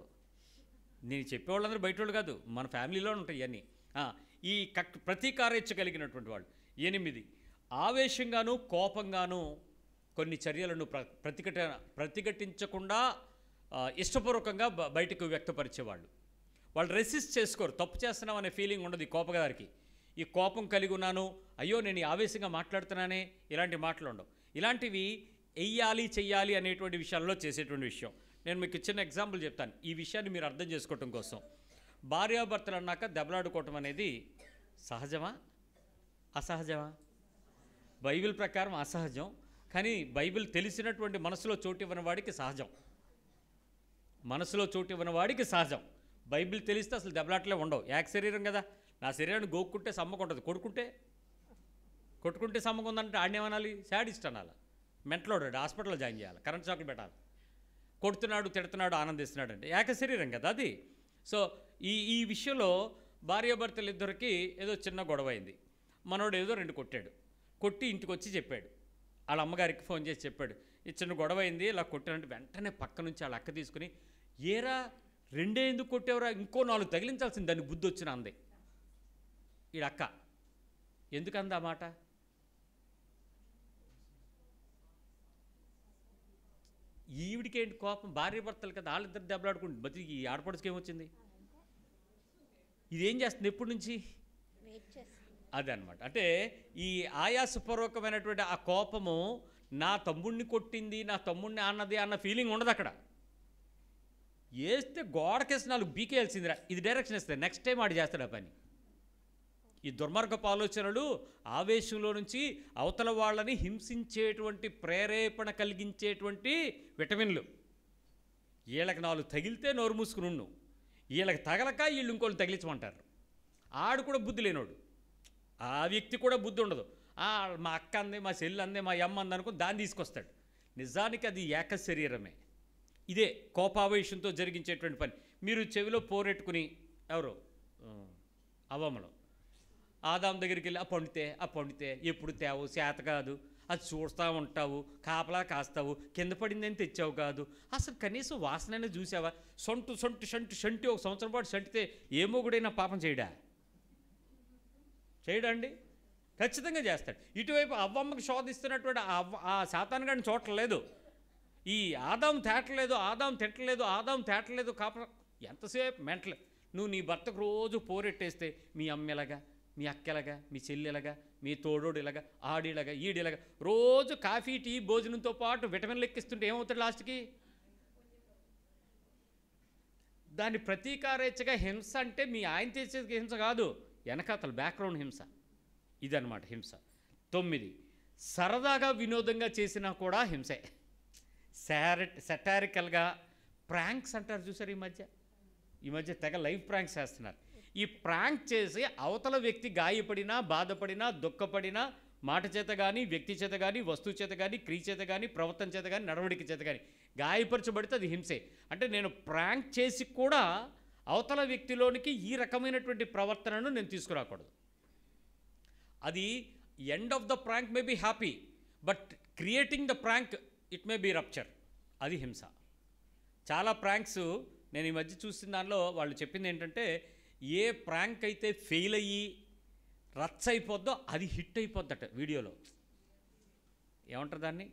నేను చెప్పేవాళ్ళందరూ బయట వాళ్ళు కాదు, మన ఫ్యామిలీలో ఉంటాయి ఇవన్నీ. ఈ ప్రతీకారేచ్ఛగలిగినటువంటి వాళ్ళు. 8 ఆవేశంగాను కోపంగాను కొన్ని చర్యలను ప్రతిఘటించకుండా ఇష్టపూర్వకంగా బయటకు వ్యక్తపరిచేవాళ్ళు. వాళ్ళు రెసిస్ట్ చేసుకోరు. తప్పు చేస్తున్నాం అనే ఫీలింగ్ ఉండదు ఈ కోపగారికి. ఈ కోపం కలిగి ఉన్నాను, అయ్యో నేను ఆవేశంగా మాట్లాడుతున్నానే, ఇలాంటి మాటలు ఉండవు. ఇలాంటివి చెయ్యాలి అనేటువంటి విషయాల్లో చేసేటువంటి విషయం. నేను మీకు చిన్న ఎగ్జాంపుల్ చెప్తాను ఈ విషయాన్ని మీరు అర్థం చేసుకోవటం కోసం. భార్యాభర్తలు అన్నాక దెబ్బలాడుకోవటం అనేది సహజమా అసహజమా? బైబిల్ ప్రకారం అసహజం, కానీ బైబిల్ తెలిసినటువంటి మనసులో చోటు ఇవ్వని వాడికి సహజం. మనసులో చోటు ఇవ్వని వాడికి సహజం. బైబిల్ తెలిస్తే అసలు దెబ్బలాటలే ఉండవు. ఏక శరీరం కదా, నా శరీరాన్ని గోక్కుంటే సమ్మకం ఉంటుంది, కొట్టుకుంటే సమ్మకం ఉందంటే ఆడేమనాలి? శాడిస్ట్ అనాలి, మెంటలోడు, హాస్పిటల్లో జాయిన్ చేయాలి, కరెంట్ షాకులు పెట్టాలి. కొడుతున్నాడు, తిడుతున్నాడు, ఆనందిస్తున్నాడు అంటే ఏక శరీరం కదా అది. సో ఈ విషయంలో భార్యాభర్తలు ఇద్దరికి ఏదో చిన్న గొడవ అయింది. మనోడు ఏదో 2 కొట్టాడు, కొట్టి ఇంటికి వచ్చి చెప్పాడు, వాళ్ళ అమ్మగారికి ఫోన్ చేసి చెప్పాడు, ఈ చిన్న గొడవ అయింది, ఇలా కొట్టానంటే వెంటనే పక్క నుంచి వాళ్ళ అక్క తీసుకుని, ఏరా 2 ఎందుకు కొట్టేవరా, ఇంకో 4 తగిలించాల్సింది, దానికి బుద్ధి వచ్చిన అంది. ఈడక్క ఎందుకు అంది ఆ మాట? ఈవిడికేంటి కోపం? భార్యాభర్తలు కదా, వాళ్ళిద్దరు దెబ్బలాడుకుంటుంది, బతికి ఈ ఆడపడుచుకి ఏమొచ్చింది? ఇదేం చేస్తుంది ఎప్పటి నుంచి? అదే అనమాట. అంటే ఈ ఆయాసపూర్వకమైనటువంటి ఆ కోపము నా తమ్ముడిని కొట్టింది, నా తమ్ముడిని అన్నది అన్న ఫీలింగ్ ఉండదు అక్కడ. వేస్తే గోడకేసి 4 బీకేయాల్సిందిరా, ఇది డైరెక్షన్ ఇస్తుంది, నెక్స్ట్ టైం ఆడు చేస్తాడు ఆ పని. ఈ దుర్మార్గపు ఆలోచనలు ఆవేశంలో నుంచి అవతల వాళ్ళని హింసించేటువంటి ప్రేరేపణ కలిగించేటువంటి విటమిన్లు. వీళ్ళకి 4 తగిలితే నోరు మూసుకుని ఉండు, వీళ్ళకి తగలక వీళ్ళు ఇంకోళ్ళు తగిలించమంటారు. ఆడు కూడా బుద్ధి లేనోడు, ఆ వ్యక్తి కూడా బుద్ధి ఉండదు. మా అక్క అందే, మా చెల్లి అందే, మా అమ్మ అంది అనుకుని దాన్ని తీసుకొస్తాడు. నిజానికి అది ఏక శరీరమే. ఇదే కోపావేశంతో జరిగించేటువంటి పని. మీరు చెవిలో పోరెట్టుకుని ఎవరు అవ్వమ్మలో ఆదాం దగ్గరికి వెళ్ళి ఆ పండితే ఎప్పుడు తేవు, చేత కాదు, అది చూస్తూ ఉంటావు, కాపలా కాస్తావు, కింద పడిందని తెచ్చావు కాదు, అసలు కనీసం వాసనైనా చూసావా? షంటి 1 సంవత్సరం పాటు షంటితే ఏమో కూడా పాపం చేయడండి, ఖచ్చితంగా చేస్తాడు. ఇటువైపు అవ్వమ్మకి శోధిస్తున్నటువంటి ఆ శాతానుగాడిని చూడలేదు. ఈ ఆదాం తేటలేదు కాప ఎంతసేపు మెంటలు. నువ్వు నీ భర్తకు రోజు పోరెట్టేస్తే మీ అమ్మ ఎలాగా, మీ అక్క ఎలాగా, మీ చెల్లి ఎలాగా, మీ తోడోడు ఇలాగా, ఆడిలాగా, ఈడిలాగా, రోజు కాఫీ టీ భోజనంతో పాటు విటమిన్లు ఎక్కిస్తుంటే ఏమవుతాడు లాస్ట్కి? దాని ప్రతీకారేచ్ఛగా హింస అంటే మీ ఆయన చేసేది హింస కాదు, వెనకాతల బ్యాక్గ్రౌండ్ హింస. ఇదన్నమాట హింస. 9 సరదాగా వినోదంగా చేసినా కూడా హింసే. సెటారికల్గా ప్రాంక్స్ అంటారు చూసారు, ఈ మధ్య తెగ లైవ్ ప్రాంక్స్ చేస్తున్నారు. ఈ ప్రాంక్ చేసి అవతల వ్యక్తి గాయపడినా, బాధపడినా, దుఃఖపడినా, మాట చేత కానీ, వ్యక్తి చేత కానీ, వస్తువు చేత కానీ, క్రియ చేత కానీ, ప్రవర్తన చేత కానీ, నడవడిక చేత కానీ గాయపరచబడితే అది హింసే. అంటే నేను ప్రాంక్ చేసి కూడా అవతల వ్యక్తిలోనికి ఈ రకమైనటువంటి ప్రవర్తనను నేను తీసుకురాకూడదు. అది end of the prank may be happy, but creating the prank it may be rupture. అది హింస. చాలా ప్రాంక్స్ నేను ఈ మధ్య చూసిన దానిలో వాళ్ళు చెప్పింది ఏంటంటే, ఏ ప్రాంక్ అయితే ఫెయిల్ అయ్యి రచ్చ అయిపోద్దో అది హిట్ అయిపోద్దట వీడియోలో. ఏమంటారు దాన్ని?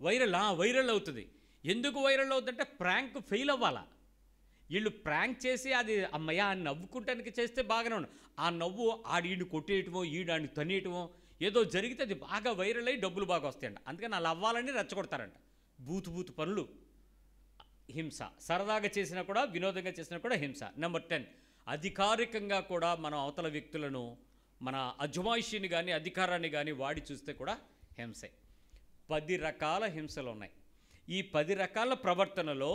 వైరల్ అవుతుంది. ఎందుకు వైరల్ అవుతుందంటే ప్రాంక్ ఫెయిల్ అవ్వాలా. వీళ్ళు ప్రాంక్ చేసి అది అమ్మయ్య అని నవ్వుకుంటానికి చేస్తే బాగానే ఉండదు. ఆ నవ్వు ఆడిని కొట్టేయటమో, ఈడాన్ని తనేయటమో, ఏదో జరిగితే అది బాగా వైరల్ అయ్యి డబ్బులు బాగా వస్తాయంట. అందుకని అలా అవ్వాలని రెచ్చగొడతారంట. బూతు పనులు, హింస. సరదాగా చేసినా కూడా, వినోదంగా చేసినా కూడా హింస. నెంబర్ 10, అధికారికంగా కూడా మనం అవతల వ్యక్తులను, మన అజమాయిషిని కానీ అధికారాన్ని కానీ వాడి చూస్తే కూడా హింసే. 10 రకాల హింసలు ఉన్నాయి. ఈ 10 రకాల ప్రవర్తనలో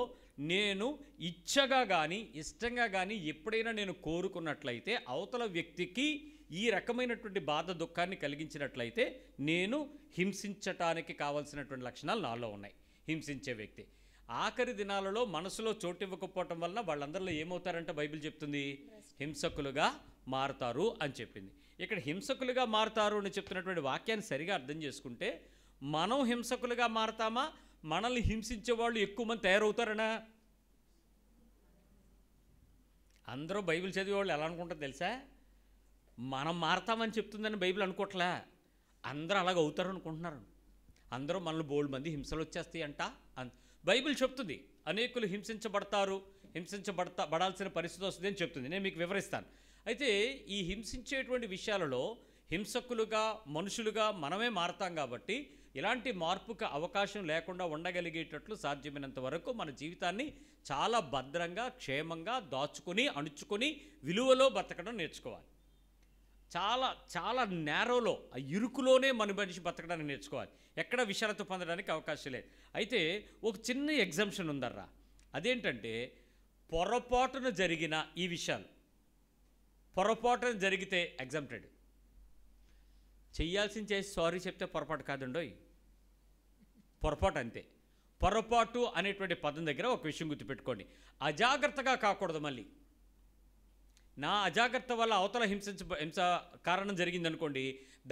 నేను ఇచ్చగా కానీ ఇష్టంగా కానీ ఎప్పుడైనా నేను కోరుకున్నట్లయితే, అవతల వ్యక్తికి ఈ రకమైనటువంటి బాధ దుఃఖాన్ని కలిగించినట్లయితే, నేను హింసించటానికి కావాల్సినటువంటి లక్షణాలు నాలో ఉన్నాయి. హింసించే వ్యక్తి ఆఖరి దినాలలో మనసులో చోటు ఇవ్వకపోవటం వలన వాళ్ళందరిలో ఏమవుతారంటే బైబిల్ చెప్తుంది, హింసకులుగా మారుతారు అని చెప్పింది. ఇక్కడ హింసకులుగా మారుతారు అని చెప్తున్నటువంటి వాక్యాన్ని సరిగా అర్థం చేసుకుంటే, మనం హింసకులుగా మారతామా, మనల్ని హింసించే వాళ్ళు ఎక్కువ మంది తయారవుతారనా? అందరూ బైబిల్ చదివే వాళ్ళు ఎలా అనుకుంటారు తెలుసా? మనం మారతామని చెప్తుందని బైబిల్ అనుకోవట్లే, అందరూ అలాగ అవుతారు అనుకుంటున్నారు. అందరూ మనల్ని బోల్డ్ మంది హింసలు వచ్చేస్తాయి అంట. బైబిల్ చెప్తుంది అనేకులు హింసించబడాల్సిన పరిస్థితి వస్తుంది అని చెప్తుంది. నేను మీకు వివరిస్తాను. అయితే ఈ హింసించేటువంటి విషయాలలో హింసకులుగా, మనుషులుగా మనమే మారతాం కాబట్టి, ఇలాంటి మార్పుకు అవకాశం లేకుండా ఉండగలిగేటట్లు సాధ్యమైనంత వరకు మన జీవితాన్ని చాలా భద్రంగా, క్షేమంగా దాచుకొని, అణుచుకొని, విలువలో బతకడం నేర్చుకోవాలి. చాలా చాలా నేరోలో, ఆ ఇరుకులోనే మనిషి బతకడానికి నేర్చుకోవాలి. ఎక్కడ విశాలత పొందడానికి అవకాశం లేదు. అయితే ఒక చిన్న ఎగ్జంప్షన్ ఉందర్రా. అదేంటంటే, పొరపాటున జరిగిన ఈ విషయాలు పొరపాటున జరిగితే ఎగ్జంప్టెడ్. చెయ్యాల్సింది చేసి సారీ చెప్తే పొరపాటు కాదండోయ్, పొరపాటు అంతే. పొరపాటు అనేటువంటి పదం దగ్గర ఒక విషయం గుర్తుపెట్టుకోండి. అజాగ్రత్తగా కాకూడదు. మళ్ళీ నా అజాగ్రత్త వల్ల అవతల హింస కారణం జరిగిందనుకోండి,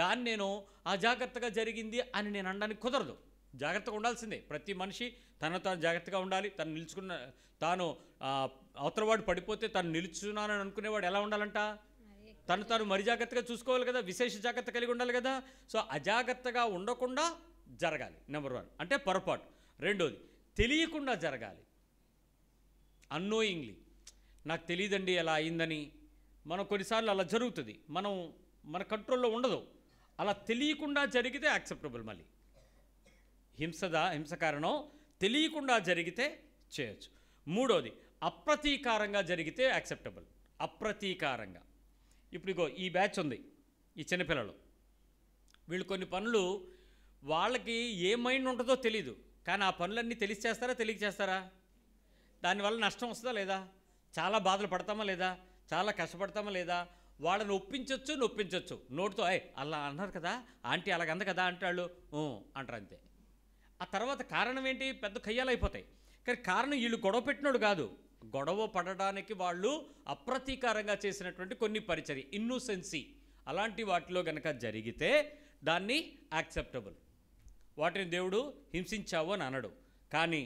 దాన్ని నేను అజాగ్రత్తగా జరిగింది అని నేను అనడానికి కుదరదు. జాగ్రత్తగా ఉండాల్సిందే. ప్రతి మనిషి తాను జాగ్రత్తగా ఉండాలి. తాను అవతలవాడు పడిపోతే తాను నిలుచున్నానని అనుకునేవాడు ఎలా ఉండాలంట? తాను మరి జాగ్రత్తగా చూసుకోవాలి కదా, విశేష జాగ్రత్త కలిగి ఉండాలి కదా. సో అజాగ్రత్తగా ఉండకుండా జరగాలి. నెంబర్ 1 అంటే పొరపాటు. రెండోది, తెలియకుండా జరగాలి. అన్నోయింగ్లీ, నాకు తెలియదండి ఎలా అయిందని. మనం కొన్నిసార్లు అలా జరుగుతుంది, మన కంట్రోల్లో ఉండదు. అలా తెలియకుండా జరిగితే యాక్సెప్టబుల్. మళ్ళీ హింస కారణం తెలియకుండా జరిగితే చేయొచ్చు. మూడోది, అప్రతీకారంగా జరిగితే యాక్సెప్టబుల్. అప్రతీకారంగా. ఇప్పుడు ఇగో ఈ బ్యాచ్ ఉంది, ఈ చిన్నపిల్లలు, వీళ్ళు కొన్ని పనులు వాళ్ళకి ఏ మైండ్ ఉంటుందో తెలీదు, కానీ ఆ పనులన్నీ తెలియచేస్తారా? దానివల్ల నష్టం వస్తుందా లేదా? చాలా బాధలు పడతామా లేదా? చాలా కష్టపడతామా లేదా? వాళ్ళని నొప్పించవచ్చు. నోటితో అలా అన్నారు కదా, ఆంటీ అలాగంద కదా అంటాళ్ళు అంటారు అంతే. ఆ తర్వాత కారణం ఏంటి? పెద్ద కయ్యాలైపోతాయి. కానీ కారణం వీళ్ళు గొడవ పెట్టినోడు కాదు. గొడవ పడడానికి వాళ్ళు అప్రతీకారంగా చేసినటువంటి కొన్ని పరిచర్య, ఇన్నోసెన్సీ, అలాంటి వాటిలో గనక జరిగితే దాన్ని యాక్సెప్టబుల్. వాటిని దేవుడు హింసించావు అని అనడు. కానీ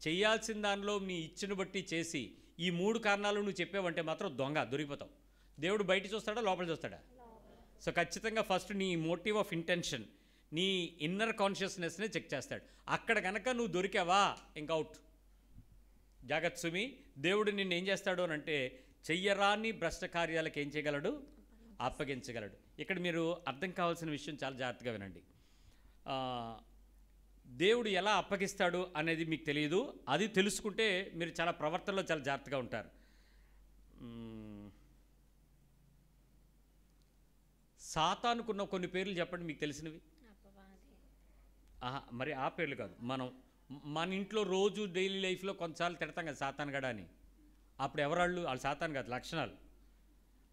చేయాల్సిన దానిలో నీ ఇచ్చిన బట్టి చేసి ఈ 3 కారణాలు నువ్వు చెప్పావంటే మాత్రం దొరికిపోతావు. దేవుడు బయట చూస్తాడా, లోపల చూస్తాడా? సో ఖచ్చితంగా ఫస్ట్ నీ మోటివ్ ఆఫ్ ఇంటెన్షన్, నీ ఇన్నర్ కాన్షియస్నెస్నే చెక్ చేస్తాడు. అక్కడ కనుక నువ్వు దొరికావా, ఇంకా అవుట్. జాగ్రత్త సుమి. దేవుడు నిన్ను ఏం చేస్తాడు అని అంటే, చెయ్యరాని భ్రష్ట కార్యాలకు ఏం చేయగలడు? అప్పగించగలడు. ఇక్కడ మీరు అర్థం కావాల్సిన విషయం చాలా జాగ్రత్తగా వినండి. దేవుడు ఎలా అప్పగిస్తాడు అనేది మీకు తెలియదు. అది తెలుసుకుంటే మీరు చాలా ప్రవర్తనలో చాలా జాగ్రత్తగా ఉంటారు. సాతానుకున్న కొన్ని పేర్లు చెప్పండి మీకు తెలిసినవి. మరి ఆ పేర్లు కాదు. మన ఇంట్లో రోజు డైలీ లైఫ్లో కొంతసార్లు తిడతాం కదా సాతాను గడ అని. అప్పుడు ఎవరాళ్ళు? వాళ్ళు సాతాను కాదు, లక్షణాలు.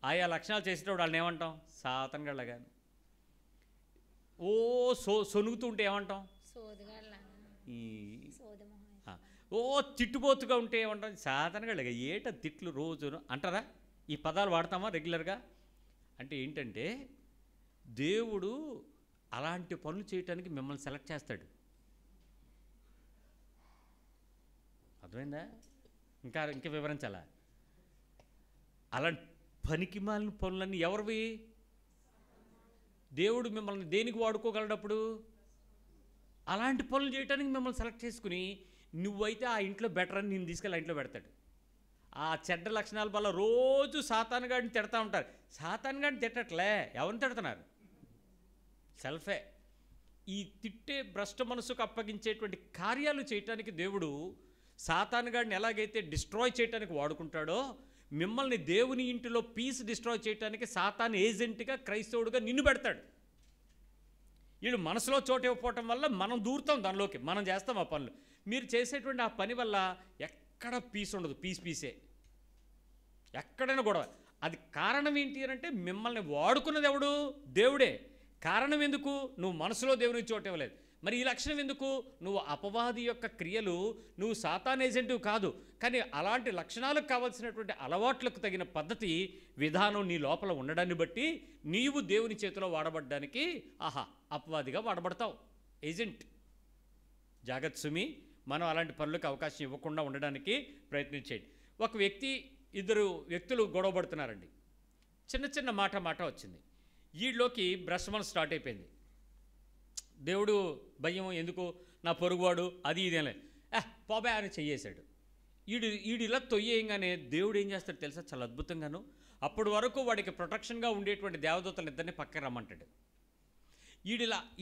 ఆయా లక్షణాలు చేసేటప్పుడు వాళ్ళని ఏమంటాం? సాతాను గడ కానీ. సొనుగుతూ ఉంటే ఏమంటాం? తిట్టుబోతుగా ఉంటే ఏమంటాం? సాతాను గడ. ఏట తిట్లు రోజును అంటారా? ఈ పదాలు వాడతామా రెగ్యులర్గా? అంటే ఏంటంటే, దేవుడు అలాంటి పనులు చేయటానికి మిమ్మల్ని సెలెక్ట్ చేస్తాడు. అర్థమైందా? ఇంకా వివరించాలా? అలాంటి పనికి మాలిన పనులన్నీ ఎవరివి? దేవుడు మిమ్మల్ని దేనికి వాడుకోగలడప్పుడు? అలాంటి పనులు చేయడానికి మిమ్మల్ని సెలెక్ట్ చేసుకుని, నువ్వైతే ఆ ఇంట్లో బెటర్ అని నేను తీసుకెళ్ళి ఆ ఇంట్లో పెడతాడు. ఆ చెడ్డ లక్షణాల వల్ల రోజు సాతానుగాడిని తిడతా ఉంటారు. సాతానుగాడిని తిట్టట్లే, ఎవరిని తిడుతున్నారు? సెల్ఫే. ఈ తిట్టే భ్రష్ట మనసుకు అప్పగించేటువంటి కార్యాలు చేయటానికి దేవుడు సాతానుగాడిని ఎలాగైతే డిస్ట్రాయ్ చేయడానికి వాడుకుంటాడో, మిమ్మల్ని దేవుని ఇంటిలో పీస్ డిస్ట్రాయ్ చేయడానికి సాతాను ఏజెంట్గా క్రైస్తవుడుగా నిన్ను పెడతాడు. వీళ్ళు మనసులో చోటు ఇవ్వకపోవటం వల్ల మనం దూరుతాం దానిలోకి, మనం చేస్తాం ఆ పనులు. మీరు చేసేటువంటి ఆ పని వల్ల ఎక్కడ పీస్ ఉండదు, పీసే, ఎక్కడైనా గొడవ. అది కారణం ఏంటి అంటే మిమ్మల్ని వాడుకున్నది ఎవడు? దేవుడే. కారణం ఎందుకు? నువ్వు మనసులో దేవునికి చోటు ఇవ్వలేదు. మరి ఈ లక్షణం ఎందుకు? నువ్వు అపవాది యొక్క క్రియలు, నువ్వు సాతాన్ ఏజెంటివ్ కాదు, కానీ అలాంటి లక్షణాలకు కావాల్సినటువంటి అలవాట్లకు తగిన పద్ధతి విధానం నీ లోపల ఉండడాన్ని బట్టి నీవు దేవుని చేతిలో వాడబడ్డానికి అపవాదిగా వాడబడతావు, ఏజెంట్. జాగ్రత్త సుమి, మనం అలాంటి పనులకు అవకాశం ఇవ్వకుండా ఉండడానికి ప్రయత్నించేయండి. ఒక వ్యక్తి, ఇద్దరు వ్యక్తులు గొడవ పడుతున్నారండి. చిన్న మాట వచ్చింది. వీళ్ళలోకి భ్రష్మం స్టార్ట్ అయిపోయింది. దేవుడు భయం ఎందుకు, నా పొరుగువాడు అది ఇదేలే పోబే అని చెయ్యేశాడు. ఈడు ఇలా తొయ్యేయంగానే దేవుడు ఏం చేస్తాడు తెలుసా? చాలా అద్భుతంగాను, అప్పటి వరకు వాడికి ప్రొటెక్షన్గా ఉండేటువంటి దేవదూతలు ఇద్దరిని పక్కన రమ్మంటాడు.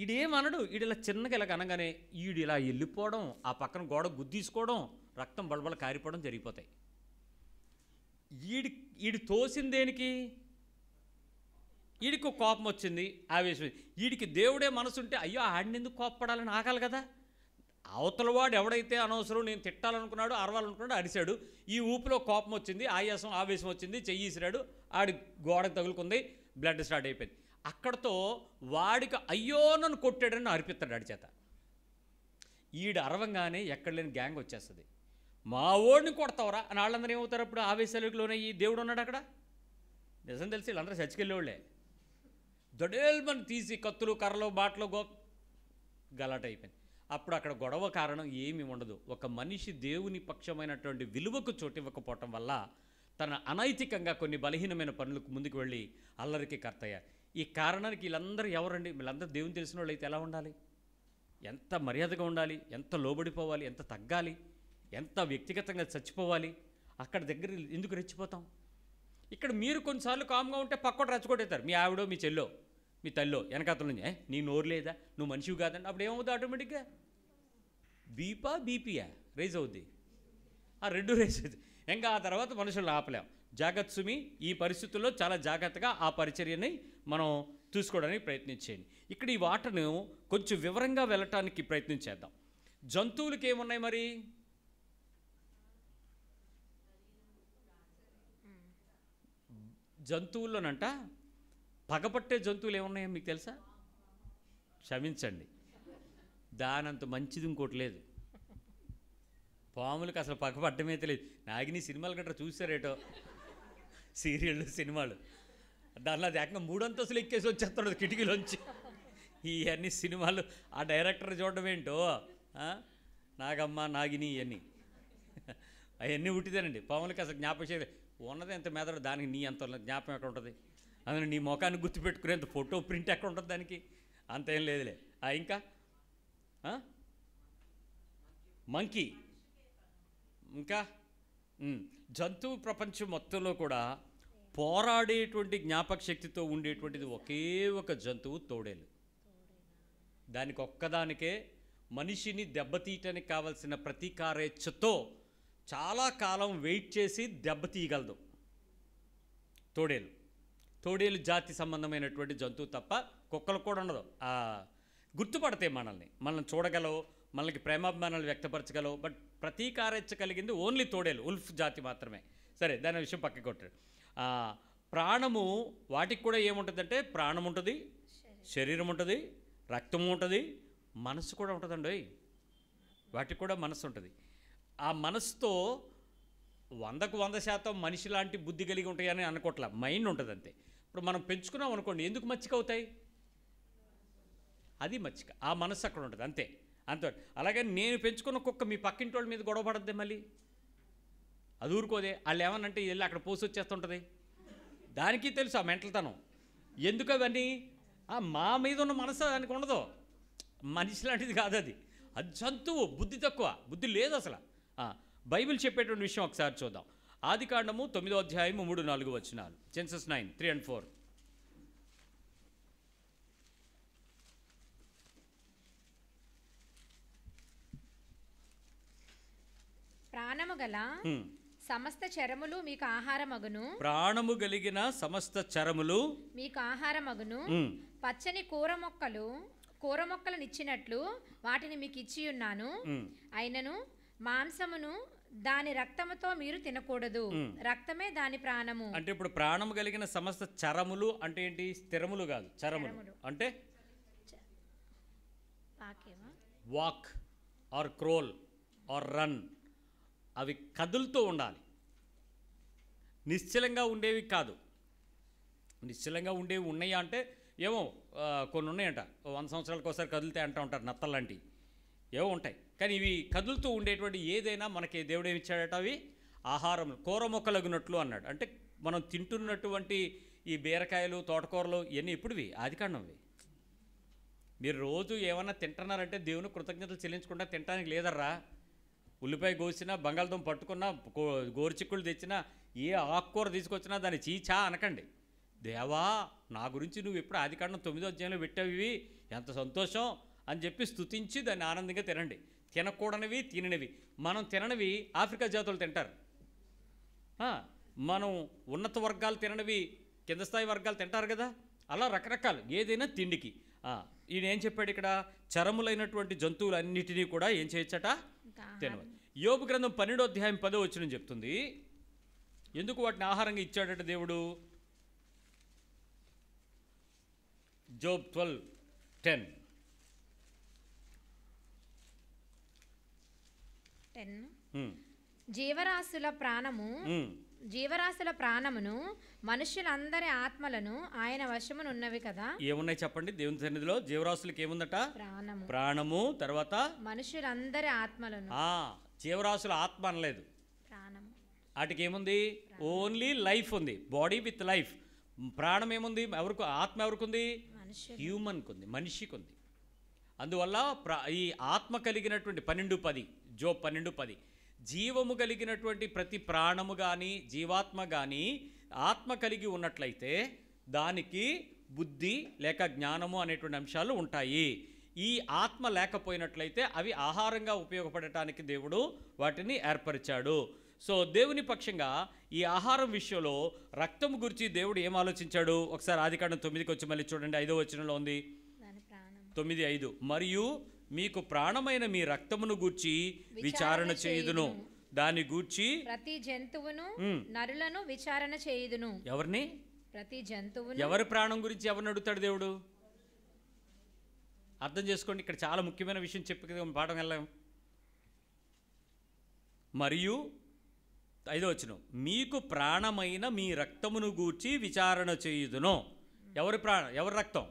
ఈడేమనడు, ఈడిలా చిన్నగా ఇలాగ అనగానే ఈడిలా వెళ్ళిపోవడం, ఆ పక్కన గోడ గుద్దీసుకోవడం, రక్తం బడబడ కారిపోవడం జరిగిపోతాయి. ఈడి తోసిందేనికి? ఈడికి కోపం వచ్చింది, ఆవేశం. వీడికి దేవుడే మనసుంటే అయ్యో ఆడినెందుకు కోప్పడాలని ఆగాలి కదా. అవతలవాడు ఎవడైతే అనవసరం నేను తిట్టాలనుకున్నాడు, అరవాలనుకున్నాడు, అరిశాడు. ఈ ఊపిలో కోపం వచ్చింది, ఆవేశం వచ్చింది, చెయ్యిసిరాడు, ఆడి గోడకు తగులుకుంది, బ్లడ్ స్టార్ట్ అయిపోయింది. అక్కడతో వాడికి అయ్యో నన్ను కొట్టాడని అరిపిస్తాడు ఆడి చేత. ఈడు అరవంగానే ఎక్కడ లేని గ్యాంగ్ వచ్చేస్తుంది. మా ఓడిని కొడతావరా అని వాళ్ళందరూ ఏమవుతారు? అప్పుడు ఆవేశాలకు లోనయ్యి దేవుడు ఉన్నాడు అక్కడ. నిజం తెలిసి వీళ్ళందరూ చచ్చికెళ్ళేవాళ్ళే. దొడేల్మని తీసి కత్తులు, కర్రలు, బాటలు గలాట అయిపోయింది. అప్పుడు అక్కడ గొడవ కారణం ఏమీ ఉండదు. ఒక మనిషి దేవుని పక్షమైనటువంటి విలువకు చోటు ఇవ్వకపోవటం వల్ల తన అనైతికంగా కొన్ని బలహీనమైన పనులకు ముందుకు వెళ్ళి అల్లరికి కర్తయ్యారు. ఈ కారణానికి వీళ్ళందరూ ఎవరండి? వీళ్ళందరూ దేవుని తెలిసిన వాళ్ళు అయితే ఎలా ఉండాలి? ఎంత మర్యాదగా ఉండాలి, ఎంత లోబడిపోవాలి, ఎంత తగ్గాలి, ఎంత వ్యక్తిగతంగా చచ్చిపోవాలి. అక్కడ దగ్గర ఎందుకు రెచ్చిపోతాం? ఇక్కడ మీరు కొన్నిసార్లు కామ్గా ఉంటే పక్కన రెచ్చగొట్టేస్తారు. మీ ఆవిడో, మీ చెల్లో, మీ తల్లో వెనకాతల నుంచి నీ నోరు లేదా, నువ్వు మనిషివి కాదండి. అప్పుడు ఏమవుతుంది? ఆటోమేటిక్గా బీపీయా రైజ్ అవుద్ది. ఆ రెండు రైజ్ అవుతుంది. ఇంకా ఆ తర్వాత మనుషులను ఆపలేం. జాగ్రత్త సుమి, ఈ పరిస్థితుల్లో చాలా జాగ్రత్తగా ఆ పరిచర్యని మనం చూసుకోవడానికి ప్రయత్నించేయండి. ఇక్కడ ఈ వాటను కొంచెం వివరంగా వెళ్ళటానికి ప్రయత్నం చేద్దాం. జంతువులకి ఏమున్నాయి మరి? జంతువుల్లోనంట పగపట్టే జంతువులు ఏమున్నాయో మీకు తెలుసా? క్షమించండి, దానంత మంచిది ఇంకోటి లేదు. పాములకు అసలు పగపట్టమే తెలియదు. నాగిని సినిమాలు గట్రా చూసారేటో, సీరియళ్ళు, సినిమాలు, దానిలో అది ఏకంగా 3 అంతస్తులు ఎక్కేసి వచ్చేస్తాడు కిటికీలోంచి. ఇవన్నీ సినిమాలు ఆ డైరెక్టర్ చూడడం ఏంటో, నాగమ్మ, నాగిని, ఇవన్నీ అవన్నీ ఉట్టిదేనండి. పాములకి అసలు జ్ఞాపకం ఉన్నది ఎంత మెదడు, దానికి నీ అంత జ్ఞాపకం ఎక్కడ ఉంటుంది? అందులో నీ ముఖాన్ని గుర్తుపెట్టుకునేంత ఫోటో ప్రింట్ ఎక్కడ ఉంటుంది దానికి? అంతేం లేదులే. ఇంకా మంకీ, ఇంకా జంతువు ప్రపంచం మొత్తంలో కూడా పోరాడేటువంటి జ్ఞాపక శక్తితో ఉండేటువంటిది ఒకే ఒక జంతువు, తోడేలు. దానికి ఒక్కదానికే మనిషిని దెబ్బతీయటానికి కావలసిన ప్రతీకారేచ్ఛతో చాలా కాలం వెయిట్ చేసి దెబ్బతీయగలదు తోడేలు. తోడేలు జాతి సంబంధమైనటువంటి జంతువు తప్ప కుక్కలు కూడా ఉండదు. గుర్తుపడతాయి, మనల్ని చూడగలవు, మనకి ప్రేమాభిమానాలు వ్యక్తపరచగలవు. బట్ ప్రతీకారేచ్ఛ కలిగింది ఓన్లీ తోడేలు, ఉల్ఫ్ జాతి మాత్రమే. సరే, దాని విషయం పక్కకి కొట్టాడు. ప్రాణము వాటికి కూడా ఏముంటుందంటే ప్రాణం ఉంటుంది, శరీరం ఉంటుంది, రక్తం ఉంటుంది, మనసు కూడా ఉంటుందండి. వాటికి కూడా మనసు ఉంటుంది. ఆ మనసుతో 100కు 100% మనిషి లాంటి బుద్ధి కలిగి ఉంటాయని అనుకోవట్లా, మైండ్ ఉంటుంది అంతే. ఇప్పుడు మనం పెంచుకున్నాం అనుకోండి, ఎందుకు మచ్చిక అవుతాయి? అది మచ్చిక, ఆ మనసు అక్కడ ఉంటుంది అంతే. అలాగే నేను పెంచుకున్న కుక్క మీ పక్కింటి వాళ్ళ మీద గొడవ పడద్దే, మళ్ళీ అది ఊరుకోదే. వాళ్ళు ఏమనంటే వెళ్ళి అక్కడ పోసి వచ్చేస్తుంటుంది. దానికి తెలుసు ఆ మెంటల్తనం. ఎందుకు అవన్నీ? మా మీద ఉన్న మనసు దానికి ఉండదు. మనిషి లాంటిది కాదు అది. అది జంతువు, బుద్ధి తక్కువ, బుద్ధి లేదు అసలు. బైబిల్ చెప్పేటువంటి విషయం ఒకసారి చూద్దాం. ఆదికాండము 9వ అధ్యాయము 3-4 వచనాలు. జెనసిస్ 9:3-4. ప్రాణము గల సమస్త చరములు మీకు ఆహారమగును. ప్రాణము కలిగిన సమస్త చరములు మీకు ఆహారమగును. పచ్చని కూర మొక్కలనిచ్చినట్లు వాటిని మీకు ఇచ్చి ఉన్నాను. అయినను మాంసమును దాని రక్తముతో మీరు తినకూడదు. రక్తమే దాని ప్రాణము. అంటే ఇప్పుడు ప్రాణము కలిగిన సమస్త చరములు అంటే ఏంటి? స్థిరములు కాదు, చరములు అంటే walk or crawl or run. అవి కదులుతూ ఉండాలి, నిశ్చలంగా ఉండేవి కాదు. నిశ్చలంగా ఉండేవి ఉన్నాయా అంటే ఏమో కొన్ని ఉన్నాయంట, 100 సంవత్సరాలకు ఒకసారి కదులుతాయి అంటూ ఉంటారు, నత్తలాంటివి ఏవో ఉంటాయి. కానీ ఇవి కదులుతూ ఉండేటువంటి ఏదైనా మనకి దేవుడు ఏమి ఇచ్చాడట? అవి ఆహారం కూర మొక్కలగునట్లు అన్నాడు. అంటే మనం తింటున్నటువంటి ఈ బీరకాయలు, తోటకూరలు ఇవన్నీ ఇప్పుడువి, ఆదికాండంవి. మీరు రోజు ఏమన్నా తింటున్నారంటే దేవుని కృతజ్ఞతలు చెల్లించకుండా తినడానికి లేదర్రా. ఉల్లిపాయ కోసినా, బంగాళదుంప పట్టుకున్నా, గోరుచిక్కులు తెచ్చినా, ఏ ఆకుకూర తీసుకొచ్చినా దాన్ని చీచా అనకండి. దేవా, నా గురించి నువ్వు ఎప్పుడు ఆదికాండం 9వ అధ్యాయంలో పెట్టావు, ఇవి ఎంత సంతోషం అని చెప్పి స్తుతించి దాన్ని ఆనందంగా తినండి. తినకూడనివి తిననివి, మనం తిననివి ఆఫ్రికా జాతులు తింటారు. మనం ఉన్నత వర్గాలు తిననివి కింద స్థాయి వర్గాలు తింటారు కదా. అలా రకరకాలు ఏదైనా తిండికి. ఈయన ఏం చెప్పాడు ఇక్కడ? చరములైనటువంటి జంతువులన్నిటినీ కూడా ఏం చేయొచ్చట? తినవాలి. యోబు గ్రంథం 12వ అధ్యాయం 10వ వచనం చెప్తుంది ఎందుకు వాటిని ఆహారంగా ఇచ్చాడట దేవుడు. జోబ్ 12:10. జీవరాశుల ప్రాణమును మనుష్యులందరి ఆత్మలను ఆయన వశమునున్నవి కదా. ఏమున్నాయి చెప్పండి దేవుని సన్నిధిలో? జీవరాశులకు ఏముందట? ప్రాణము. తర్వాత మనుష్యులందరి ఆత్మలను. జీవరాశుల ఆత్మ అనలేదు, వాటికి ఏముంది? ఓన్లీ లైఫ్ ఉంది, బాడీ విత్ లైఫ్. ప్రాణం ఏముంది? ఎవరికి? ఆత్మ ఎవరికి ఉంది? హ్యూమన్కి ఉంది, మనిషికి ఉంది. అందువల్ల ఈ ఆత్మ కలిగినటువంటి 12:10 జోబ్ 12:10 జీవము కలిగినటువంటి ప్రతి ప్రాణము కానీ జీవాత్మ కానీ ఆత్మ కలిగి ఉన్నట్లయితే దానికి బుద్ధి లేక జ్ఞానము అనేటువంటి అంశాలు ఉంటాయి. ఈ ఆత్మ లేకపోయినట్లయితే అవి ఆహారంగా ఉపయోగపడటానికి దేవుడు వాటిని ఏర్పరిచాడు. సో దేవుని పక్షంగా ఈ ఆహారం విషయంలో రక్తం గురించి దేవుడు ఏం ఆలోచించాడు? ఒకసారి ఆదికాండం 9కి వచ్చి మళ్ళీ చూడండి, 5వ వచనంలో ఉంది 9:5. మరియు మీకు ప్రాణమైన మీ రక్తమును గూర్చి విచారణ చేయుదును, దాని గూర్చి ప్రతి జంతువును నరులను విచారణ చేయుదును. ఎవరిని? ప్రతి జంతువును. ఎవరి ప్రాణం గురించి ఎవరిని అడుగుతాడు దేవుడు? అర్థం చేసుకోండి, ఇక్కడ చాలా ముఖ్యమైన విషయం చెప్పి పాఠం వెళ్ళాం. మరియు 5వ వచనం, మీకు ప్రాణమైన మీ రక్తమును గూర్చి విచారణ చేయుదును. ఎవరి ప్రాణం? ఎవరి రక్తం?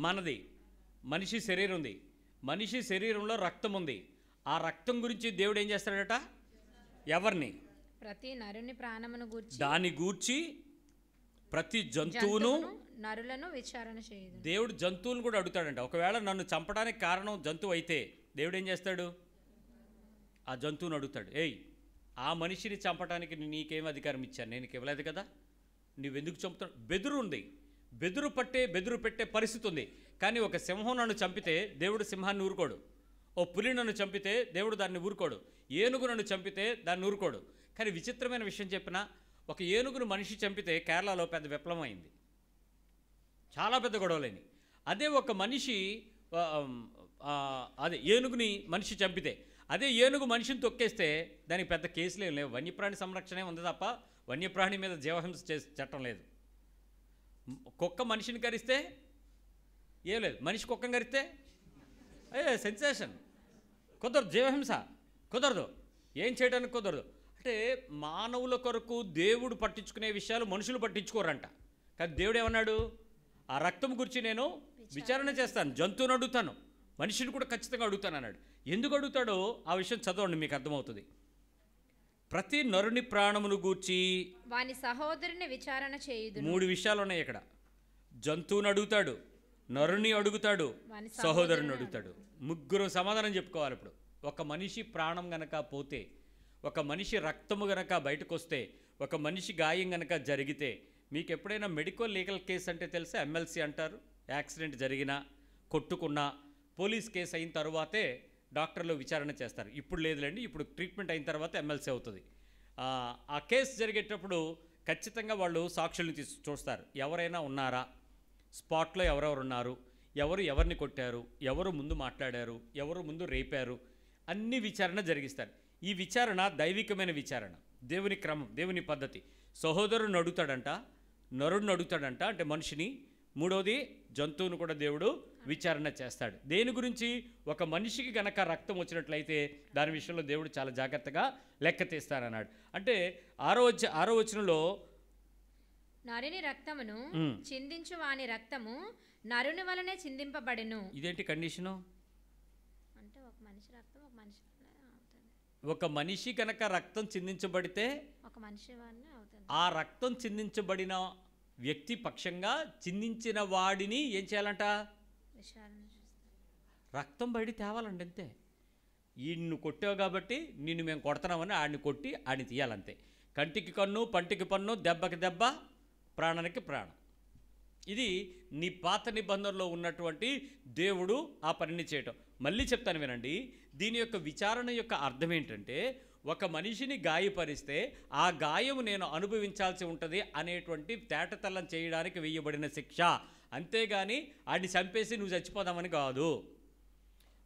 మనది. మనిషి శరీరం ఉంది, మనిషి శరీరంలో రక్తం ఉంది. ఆ రక్తం గురించి దేవుడు ఏం చేస్తాడట? ఎవరిని? ప్రతి నరుని ప్రాణమును గూర్చి, దాని గూర్చి ప్రతి జంతువును నరులను విచారణ చేయదు. దేవుడు జంతువులను కూడా అడుగుతాడంట. ఒకవేళ నన్ను చంపడానికి కారణం జంతువు అయితే దేవుడు ఏం చేస్తాడు? ఆ జంతువుని అడుగుతాడు, ఏయ్ ఆ మనిషిని చంపడానికి నీకేం అధికారం ఇచ్చాను? నేను ఇవ్వలేదు కదా, నువ్వెందుకు చంపుతావు? బెదురు ఉంది, బెదురు పెట్టే పరిస్థితి ఉంది. కానీ ఒక సింహం నన్ను చంపితే దేవుడు సింహాన్ని ఊరుకోడు. ఓ పులి నన్ను చంపితే దేవుడు దాన్ని ఊరుకోడు. ఏనుగు నన్ను చంపితే దాన్ని ఊరుకోడు. కానీ విచిత్రమైన విషయం చెప్పిన, ఒక ఏనుగును మనిషి చంపితే కేరళలో పెద్ద విప్లవం అయింది, చాలా పెద్ద గొడవలేని. అదే ఒక మనిషి అదే ఏనుగుని మనిషి చంపితే, అదే ఏనుగు మనిషిని తొక్కేస్తే దానికి పెద్ద కేసులు ఏం లేవు. వన్యప్రాణి సంరక్షణ ఉంది తప్ప వన్యప్రాణి మీద జీవహింస చేసే చట్టం లేదు. కుక్క మనిషిని కరిస్తే ఏం లేదు, మనిషి కుక్కను కరిస్తే సెన్సేషన్. కుదరదు, జీవహింస కుదరదు, ఏం చేయడానికి కుదరదు. అంటే మానవుల కొరకు దేవుడు పట్టించుకునే విషయాలు మనుషులు పట్టించుకోరంట. కానీ దేవుడు ఏమన్నాడు? ఆ రక్తం గురించి నేను విచారణ చేస్తాను, జంతువుని అడుగుతాను, మనిషిని కూడా ఖచ్చితంగా అడుగుతాను అన్నాడు. ఎందుకు అడుగుతాడో ఆ విషయం చదవండి, మీకు అర్థమవుతుంది. ప్రతి నరుని ప్రాణమును గూర్చి వాని సహోదరుని విచారణ చేయుదును. 3 విషయాలు ఉన్నాయి ఇక్కడ. జంతువుని అడుగుతాడు, నరుని అడుగుతాడు, సహోదరుని అడుగుతాడు. 3 సమాధానం చెప్పుకోవాలి. ఇప్పుడు ఒక మనిషి ప్రాణం గనక పోతే, ఒక మనిషి రక్తము గనక బయటకు వస్తే, ఒక మనిషి గాయం గనక జరిగితే, మీకు ఎప్పుడైనా మెడికల్ లీగల్ కేసు అంటే తెలుసా? MLC అంటారు. యాక్సిడెంట్ జరిగినా కొట్టుకున్నా పోలీస్ కేసు అయిన తర్వాతే డాక్టర్లు విచారణ చేస్తారు. ఇప్పుడు లేదులేండి, ఇప్పుడు ట్రీట్మెంట్ అయిన తర్వాత ఎమ్మెల్సీ అవుతుంది. ఆ కేసు జరిగేటప్పుడు ఖచ్చితంగా వాళ్ళు సాక్షుల్ని చూస్తారు. ఎవరైనా ఉన్నారా, స్పాట్లో ఎవరెవరు ఉన్నారు, ఎవరు ఎవరిని కొట్టారు, ఎవరు ముందు మాట్లాడారు, ఎవరు ముందు రేపారు, అన్ని విచారణ జరిగిస్తారు. ఈ విచారణ దైవికమైన విచారణ, దేవుని క్రమం, దేవుని పద్ధతి. సహోదరుని అడుగుతాడంట, నరుడిని అడుగుతాడంట, అంటే మనిషిని. మూడవది జంతువును కూడా దేవుడు విచారణ చేస్తాడు. దేని గురించి? ఒక మనిషికి గనక రక్తం వచ్చినట్లయితే దాని విషయంలో దేవుడు చాలా జాగ్రత్తగా లెక్క తీస్తానన్నాడు. అంటే ఆరో వచనంలో నరుని రక్తమును చిందించు వాని రక్తము నరుని వలనే చిందింపబడెను. ఇదేంటి కండిషను? అంటే ఒక మనిషి రక్తం ఒక మనిషి అవుతుంది. ఒక మనిషి కనుక రక్తం చిందించబడితే ఒక మనిషి వలనే అవుతుంది. ఆ రక్తం చిందించబడిన వ్యక్తి పక్షంగా చిందించిన వాడిని ఏం చేయాలంట? రక్తం బయట తేవాలండి, అంతే. ఈయన్ను కొట్టావు కాబట్టి నిన్ను మేము కొడతామని ఆడిని కొట్టి ఆడిని తీయాలంతే. కంటికి కన్ను, పంటికి పన్ను, దెబ్బకి దెబ్బ, ప్రాణానికి ప్రాణం. ఇది నీ పాత నిబంధనలో ఉన్నటువంటి దేవుడు ఆ పనిని చేయటం. మళ్ళీ చెప్తాను వినండి, దీని యొక్క విచారణ యొక్క అర్థం ఏంటంటే, ఒక మనిషిని గాయపరిస్తే ఆ గాయము నేను అనుభవించాల్సి ఉంటుంది అనేటువంటి తేటతల్లం చేయడానికి వేయబడిన శిక్ష. అంతేగాని ఆడిని చంపేసి నువ్వు చచ్చిపోదామని కాదు.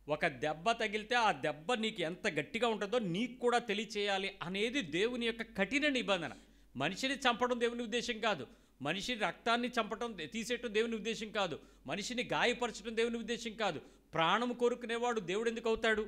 ఒక దెబ్బ తగిలితే ఆ దెబ్బ నీకు ఎంత గట్టిగా ఉంటుందో నీకు కూడా తెలియచేయాలి అనేది దేవుని యొక్క కఠిన నిబంధన. మనిషిని చంపడం దేవుని ఉద్దేశం కాదు, మనిషి రక్తాన్ని చంపడం తీసేయటం దేవుని ఉద్దేశం కాదు, మనిషిని గాయపరచడం దేవుని ఉద్దేశం కాదు. ప్రాణము కోరుకునేవాడు దేవుడు ఎందుకు అవుతాడు?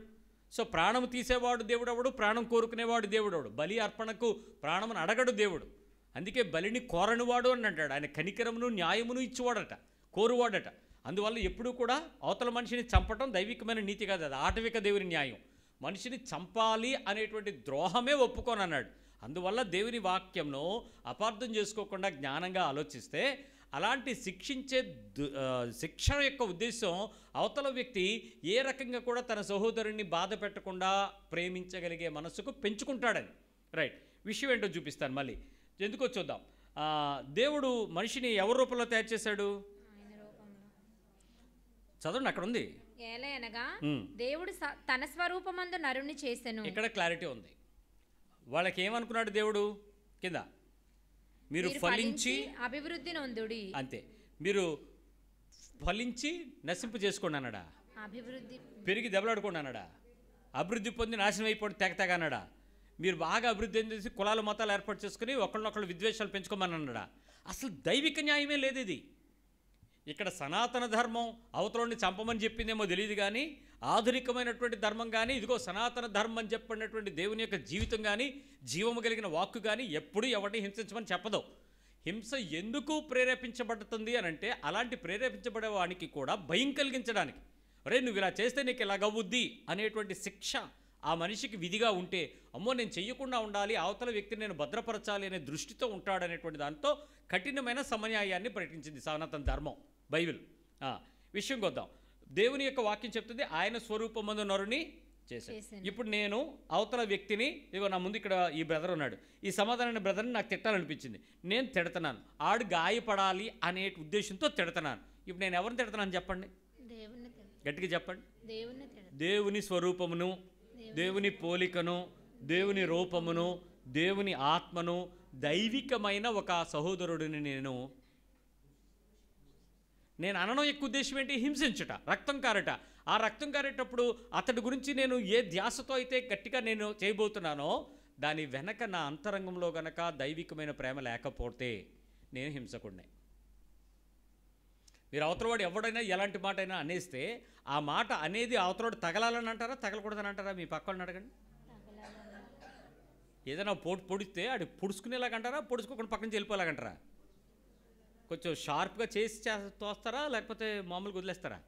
సో ప్రాణము తీసేవాడు దేవుడు అవడు, ప్రాణం కోరుకునేవాడు దేవుడు అవడు. బలి అర్పణకు ప్రాణమును అడగడు దేవుడు. అందుకే బలిని కోరనివాడు అని అంటాడు. ఆయన కనికరమును న్యాయమును ఇచ్చేవాడట, కోరువాడట. అందువల్ల ఎప్పుడూ కూడా అవతల మనిషిని చంపటం దైవికమైన నీతి కాదు, అది ఆటవిక దేవుని న్యాయం. మనిషిని చంపాలి అనేటువంటి ద్రోహమే ఒప్పుకోనన్నాడు. అందువల్ల దేవుని వాక్యంను అపార్థం చేసుకోకుండా జ్ఞానంగా ఆలోచిస్తే అలాంటి శిక్ష యొక్క ఉద్దేశం అవతల వ్యక్తి ఏ రకంగా కూడా తన సహోదరుని బాధ పెట్టకుండా ప్రేమించగలిగే మనసుకు పెంచుకుంటాడని. రైట్, విషయం ఏంటో చూపిస్తాను మళ్ళీ, ఎందుకో చూద్దాం. దేవుడు మనిషిని ఎవరి రూపంలో తయారు చేశాడు? చదవండి, అక్కడ ఉంది. ఏలయనగా దేవుడు తన స్వరూపమందు నరుని చేసెను. ఇక్కడ క్లారిటీ ఉంది. వాళ్ళకి ఏమనుకున్నాడు దేవుడు? కింద మీరు ఫలించి అభివృద్ధి నొందుడి, అంతే. మీరు ఫలించి నశింపు చేసుకోండి అన్నాడా? అభివృద్ధి పెరిగి దెబ్బలాడుకోండి అన్నాడా? అభివృద్ధి పొంది నాశనం అయిపోయి తెగ అన్నాడా? మీరు బాగా అభివృద్ధి చేసి కులాల మతాలు ఏర్పాటు చేసుకుని ఒకళ్ళనొకళ్ళు విద్వేషాలు పెంచుకోమని అన్నాడా? అసలు దైవిక న్యాయమే లేదు ఇది. ఇక్కడ సనాతన ధర్మం అవతలని చంపమని చెప్పిందేమో తెలియదు, కానీ ఆధునికమైనటువంటి ధర్మం కానీ, ఇదిగో సనాతన ధర్మం అని చెప్పినటువంటి దేవుని యొక్క జీవితం కానీ, జీవము కలిగిన వాక్కు కానీ ఎప్పుడూ ఎవరిని హింసించమని చెప్పదు. హింస ఎందుకు ప్రేరేపించబడుతుంది అని అంటే, అలాంటి ప్రేరేపించబడే వానికి కూడా భయం కలిగించడానికి. అరే నువ్వు ఇలా చేస్తే నీకు ఇలాగవుద్ది అనేటువంటి శిక్ష ఆ మనిషికి విధిగా ఉంటే, అమ్మో నేను చెయ్యకుండా ఉండాలి, అవతల వ్యక్తిని నేను భద్రపరచాలి అనే దృష్టితో ఉంటాడనేటువంటి దాంతో కఠినమైన సమన్యాయాన్ని ప్రకటించింది సనాతన ధర్మం, బైబిల్. విషయం కొద్దాం. దేవుని యొక్క వాక్యం చెప్తుంది ఆయన స్వరూపమందు నరుని చేశాడు. ఇప్పుడు నేను అవతల వ్యక్తిని, ఇదిగో నా ముందు ఇక్కడ ఈ బ్రదర్ ఉన్నాడు, ఈ సమాధానమైన బ్రదర్ని నాకు తిట్టాలనిపించింది, నేను తిడతాను. ఆడు గాయపడాలి అనే ఉద్దేశంతో తిడతాను. ఇప్పుడు నేను ఎవరిని తిడతానని చెప్పండి, గట్టిగా చెప్పండి. దేవుని స్వరూపమును, దేవుని పోలికను, దేవుని రూపమును, దేవుని ఆత్మను, దైవికమైన ఒక సహోదరుడిని నేను అనడం యొక్క ఉద్దేశం ఏంటి? హింసించుట, రక్తం కారట. ఆ రక్తం కారేటప్పుడు అతడి గురించి నేను ఏ ధ్యాసతో అయితే గట్టిగా నేను చేయబోతున్నానో దాని వెనక నా అంతరంగంలో గనక దైవికమైన ప్రేమ లేకపోతే నేను హింసకుడినే. మీరు అవతలవాడు ఎవడైనా ఎలాంటి మాట అయినా అనేస్తే ఆ మాట అనేది అవతలవాడు తగలాలని అంటారా, తగలకూడదని అంటారా? మీ పక్క వాళ్ళని అడగండి. ఏదైనా పొడిస్తే అది పొడుచుకునేలాగంటారా, పొడుచుకోకుండా పక్కన నుంచి వెళ్ళిపోలాగంటారా? కొంచెం షార్ప్గా చేసి తోస్తారా, లేకపోతే మామూలుగా వదిలేస్తారా?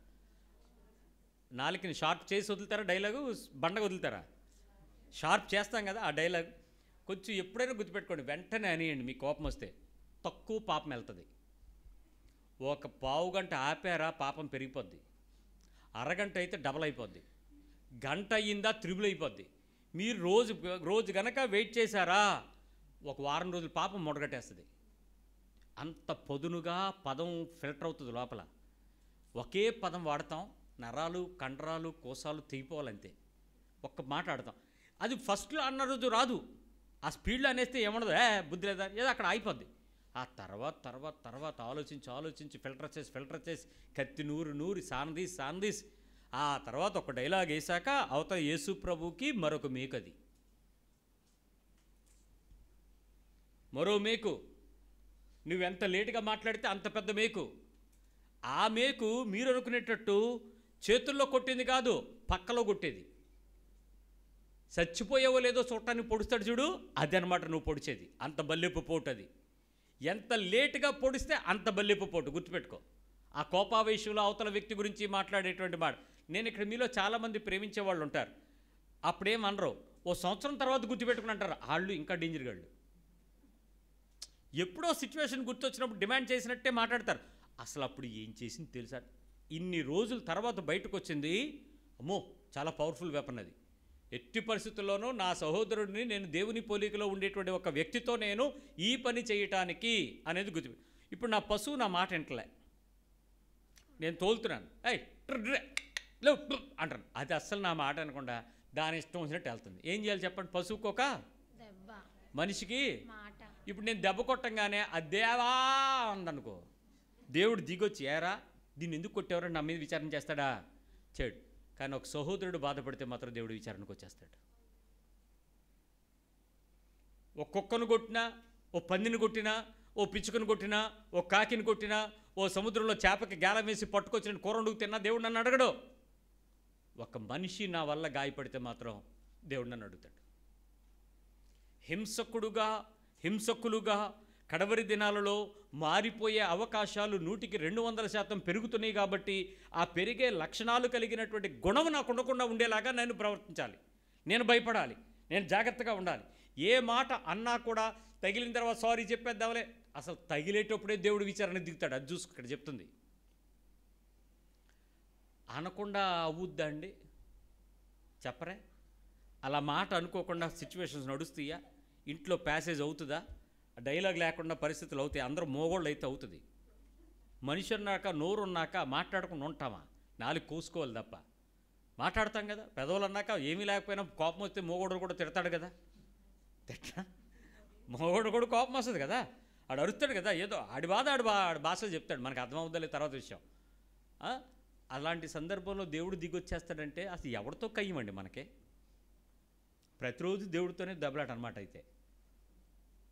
నాలుగుని షార్ప్ చేసి వదులుతారా? డైలాగు బండగా వదులుతారా? షార్ప్ చేస్తాం కదా ఆ డైలాగ్. కొంచెం ఎప్పుడైనా గుర్తుపెట్టుకోండి, వెంటనే అనియండి. మీ కోపం వస్తే తక్కువ పాపం వెళ్తుంది. ఒక పావు గంట ఆపారా పాపం పెరిగిపోద్ది, అరగంట అయితే డబల్ అయిపోద్ది, గంట అయ్యిందా త్రిబుల్ అయిపోద్ది. మీరు రోజు గనక వెయిట్ చేశారా ఒక వారం రోజులు పాపం మొడగట్టేస్తుంది. అంత పొదునుగా పదం ఫిల్టర్ అవుతుంది లోపల. ఒకే పదం వాడతాం, నరాలు కండరాలు కోసాలు తెగిపోవాలంతే. ఒక్క మాట ఆడతాం. అది ఫస్ట్లో అన్న రోజు రాదు. ఆ స్పీడ్లో అనేస్తే ఏమన్నదు, బుద్ధి లేదా, ఏదో అక్కడ అయిపోద్ది. ఆ తర్వాత ఆలోచించి ఫిల్టర్ చేసి కత్తి నూరి సానదీసి ఆ తర్వాత ఒక డైలాగ్ వేసాక అవతల యేసు ప్రభువుకి మరొక మేకది, మరో మేకు. నువ్వెంత లేటుగా మాట్లాడితే అంత పెద్ద మేకు. ఆ మేకు మీరు అనుకునేటట్టు చేతుల్లో కొట్టింది కాదు, పక్కలో కొట్టేది. చచ్చిపోయావో లేదో చూడటానికి పొడుస్తాడు చూడు, అది అనమాట నువ్వు పొడిచేది. అంత బల్లెపు పోటు అది. ఎంత లేటుగా పొడిస్తే అంత బల్లెపు పోటు, గుర్తుపెట్టుకో. ఆ కోపావేశంలో అవతల వ్యక్తి గురించి మాట్లాడేటువంటి మాట. నేను ఇక్కడ మీలో చాలామంది ప్రేమించే వాళ్ళు ఉంటారు. అప్పుడేమనరు, ఓ సంవత్సరం తర్వాత గుర్తుపెట్టుకుని అంటారు, వాళ్ళు ఇంకా డేంజర్ గాళ్ళు. ఎప్పుడో సిచ్యువేషన్ గుర్తొచ్చినప్పుడు డిమాండ్ చేసినట్టే మాట్లాడతారు. అసలు అప్పుడు ఏం చేసింది తెలుసా? ఇన్ని రోజుల తర్వాత బయటకు వచ్చింది. అమ్మో, చాలా పవర్ఫుల్ వెపన్ అది. ఎట్టి పరిస్థితుల్లోనూ నా సహోదరుడిని నేను దేవుని పోలికలో ఉండేటువంటి ఒక వ్యక్తితో నేను ఈ పని చేయటానికి అనేది గుర్తు. ఇప్పుడు నా పశువు నా మాట వింటలే, నేను తోలుతున్నాను, అంటాను. అది అస్సలు నా మాట అనకుండా దాని ఇష్టం వచ్చినట్టు వెళ్తుంది. ఏం చేయాలి చెప్పండి? పశువుకి ఒక మనిషికి. ఇప్పుడు నేను దెబ్బ కొట్టంగానే అది దేవా అందనుకో, దేవుడు దిగొచ్చి ఏరా దీన్ని ఎందుకు కొట్టేవారో నా మీద విచారణ చేస్తాడా? చేయడు. కానీ ఒక సహోదరుడు బాధపడితే మాత్రం దేవుడు విచారణకు వచ్చేస్తాడు. ఒక కుక్కను కొట్టినా, ఓ పందిని కొట్టినా, ఓ పిచ్చుకను కొట్టినా, ఓ కాకిని కొట్టినా, ఓ సముద్రంలో చేపకి గాలం వేసి పట్టుకొచ్చిన కూర వండుకు తిన్నా దేవుడు నన్ను అడగడు. ఒక మనిషి నా వల్ల గాయపడితే మాత్రం దేవుడు నన్ను అడుగుతాడు. హింసకులుగా కడవరి దినాలలో మారిపోయే అవకాశాలు 100% పెరుగుతున్నాయి. కాబట్టి ఆ పెరిగే లక్షణాలు కలిగినటువంటి గుణం నాకు ఉండకుండా ఉండేలాగా నేను ప్రవర్తించాలి, నేను భయపడాలి, నేను జాగ్రత్తగా ఉండాలి. ఏ మాట అన్నా కూడా తగిలిన తర్వాత సారీ చెప్పేద్దామలే, అసలు తగిలేటప్పుడే దేవుడు విచారణ దిగుతాడు. అది చూసు ఇక్కడ చెప్తుంది. అనకుండా అవుద్దా అండి? చెప్పరే? అలా మాట అనుకోకుండా సిచ్యువేషన్స్ నడుస్తాయా? ఇంట్లో ప్యాసేజ్ అవుతుందా? డైలాగ్ లేకుండా పరిస్థితులు అవుతాయి. అందరూ మోగోళ్ళు అయితే అవుతుంది. మనిషి అన్నాక నోరు ఉన్నాక మాట్లాడకుండా ఉంటామా? నాలుగు కోసుకోవాలి తప్ప. మాట్లాడతాం కదా. పెదవులు అన్నాక ఏమీ లేకపోయినా కోపం వస్తే మోగోడు కూడా తిడతాడు కదా. తిట్టా మోగోడు కూడా కోపం వస్తుంది కదా. ఆడు అరుస్తాడు కదా, ఏదో ఆడి బాధ ఆడి భాష చెప్తాడు, మనకు అర్థమవుతుందిలే తర్వాత విషయం. అలాంటి సందర్భంలో దేవుడు దిగొచ్చేస్తాడంటే అసలు ఎవరితో కయ్యమండి మనకే? ప్రతిరోజు దేవుడితోనే దెబ్బలాట అనమాట. అయితే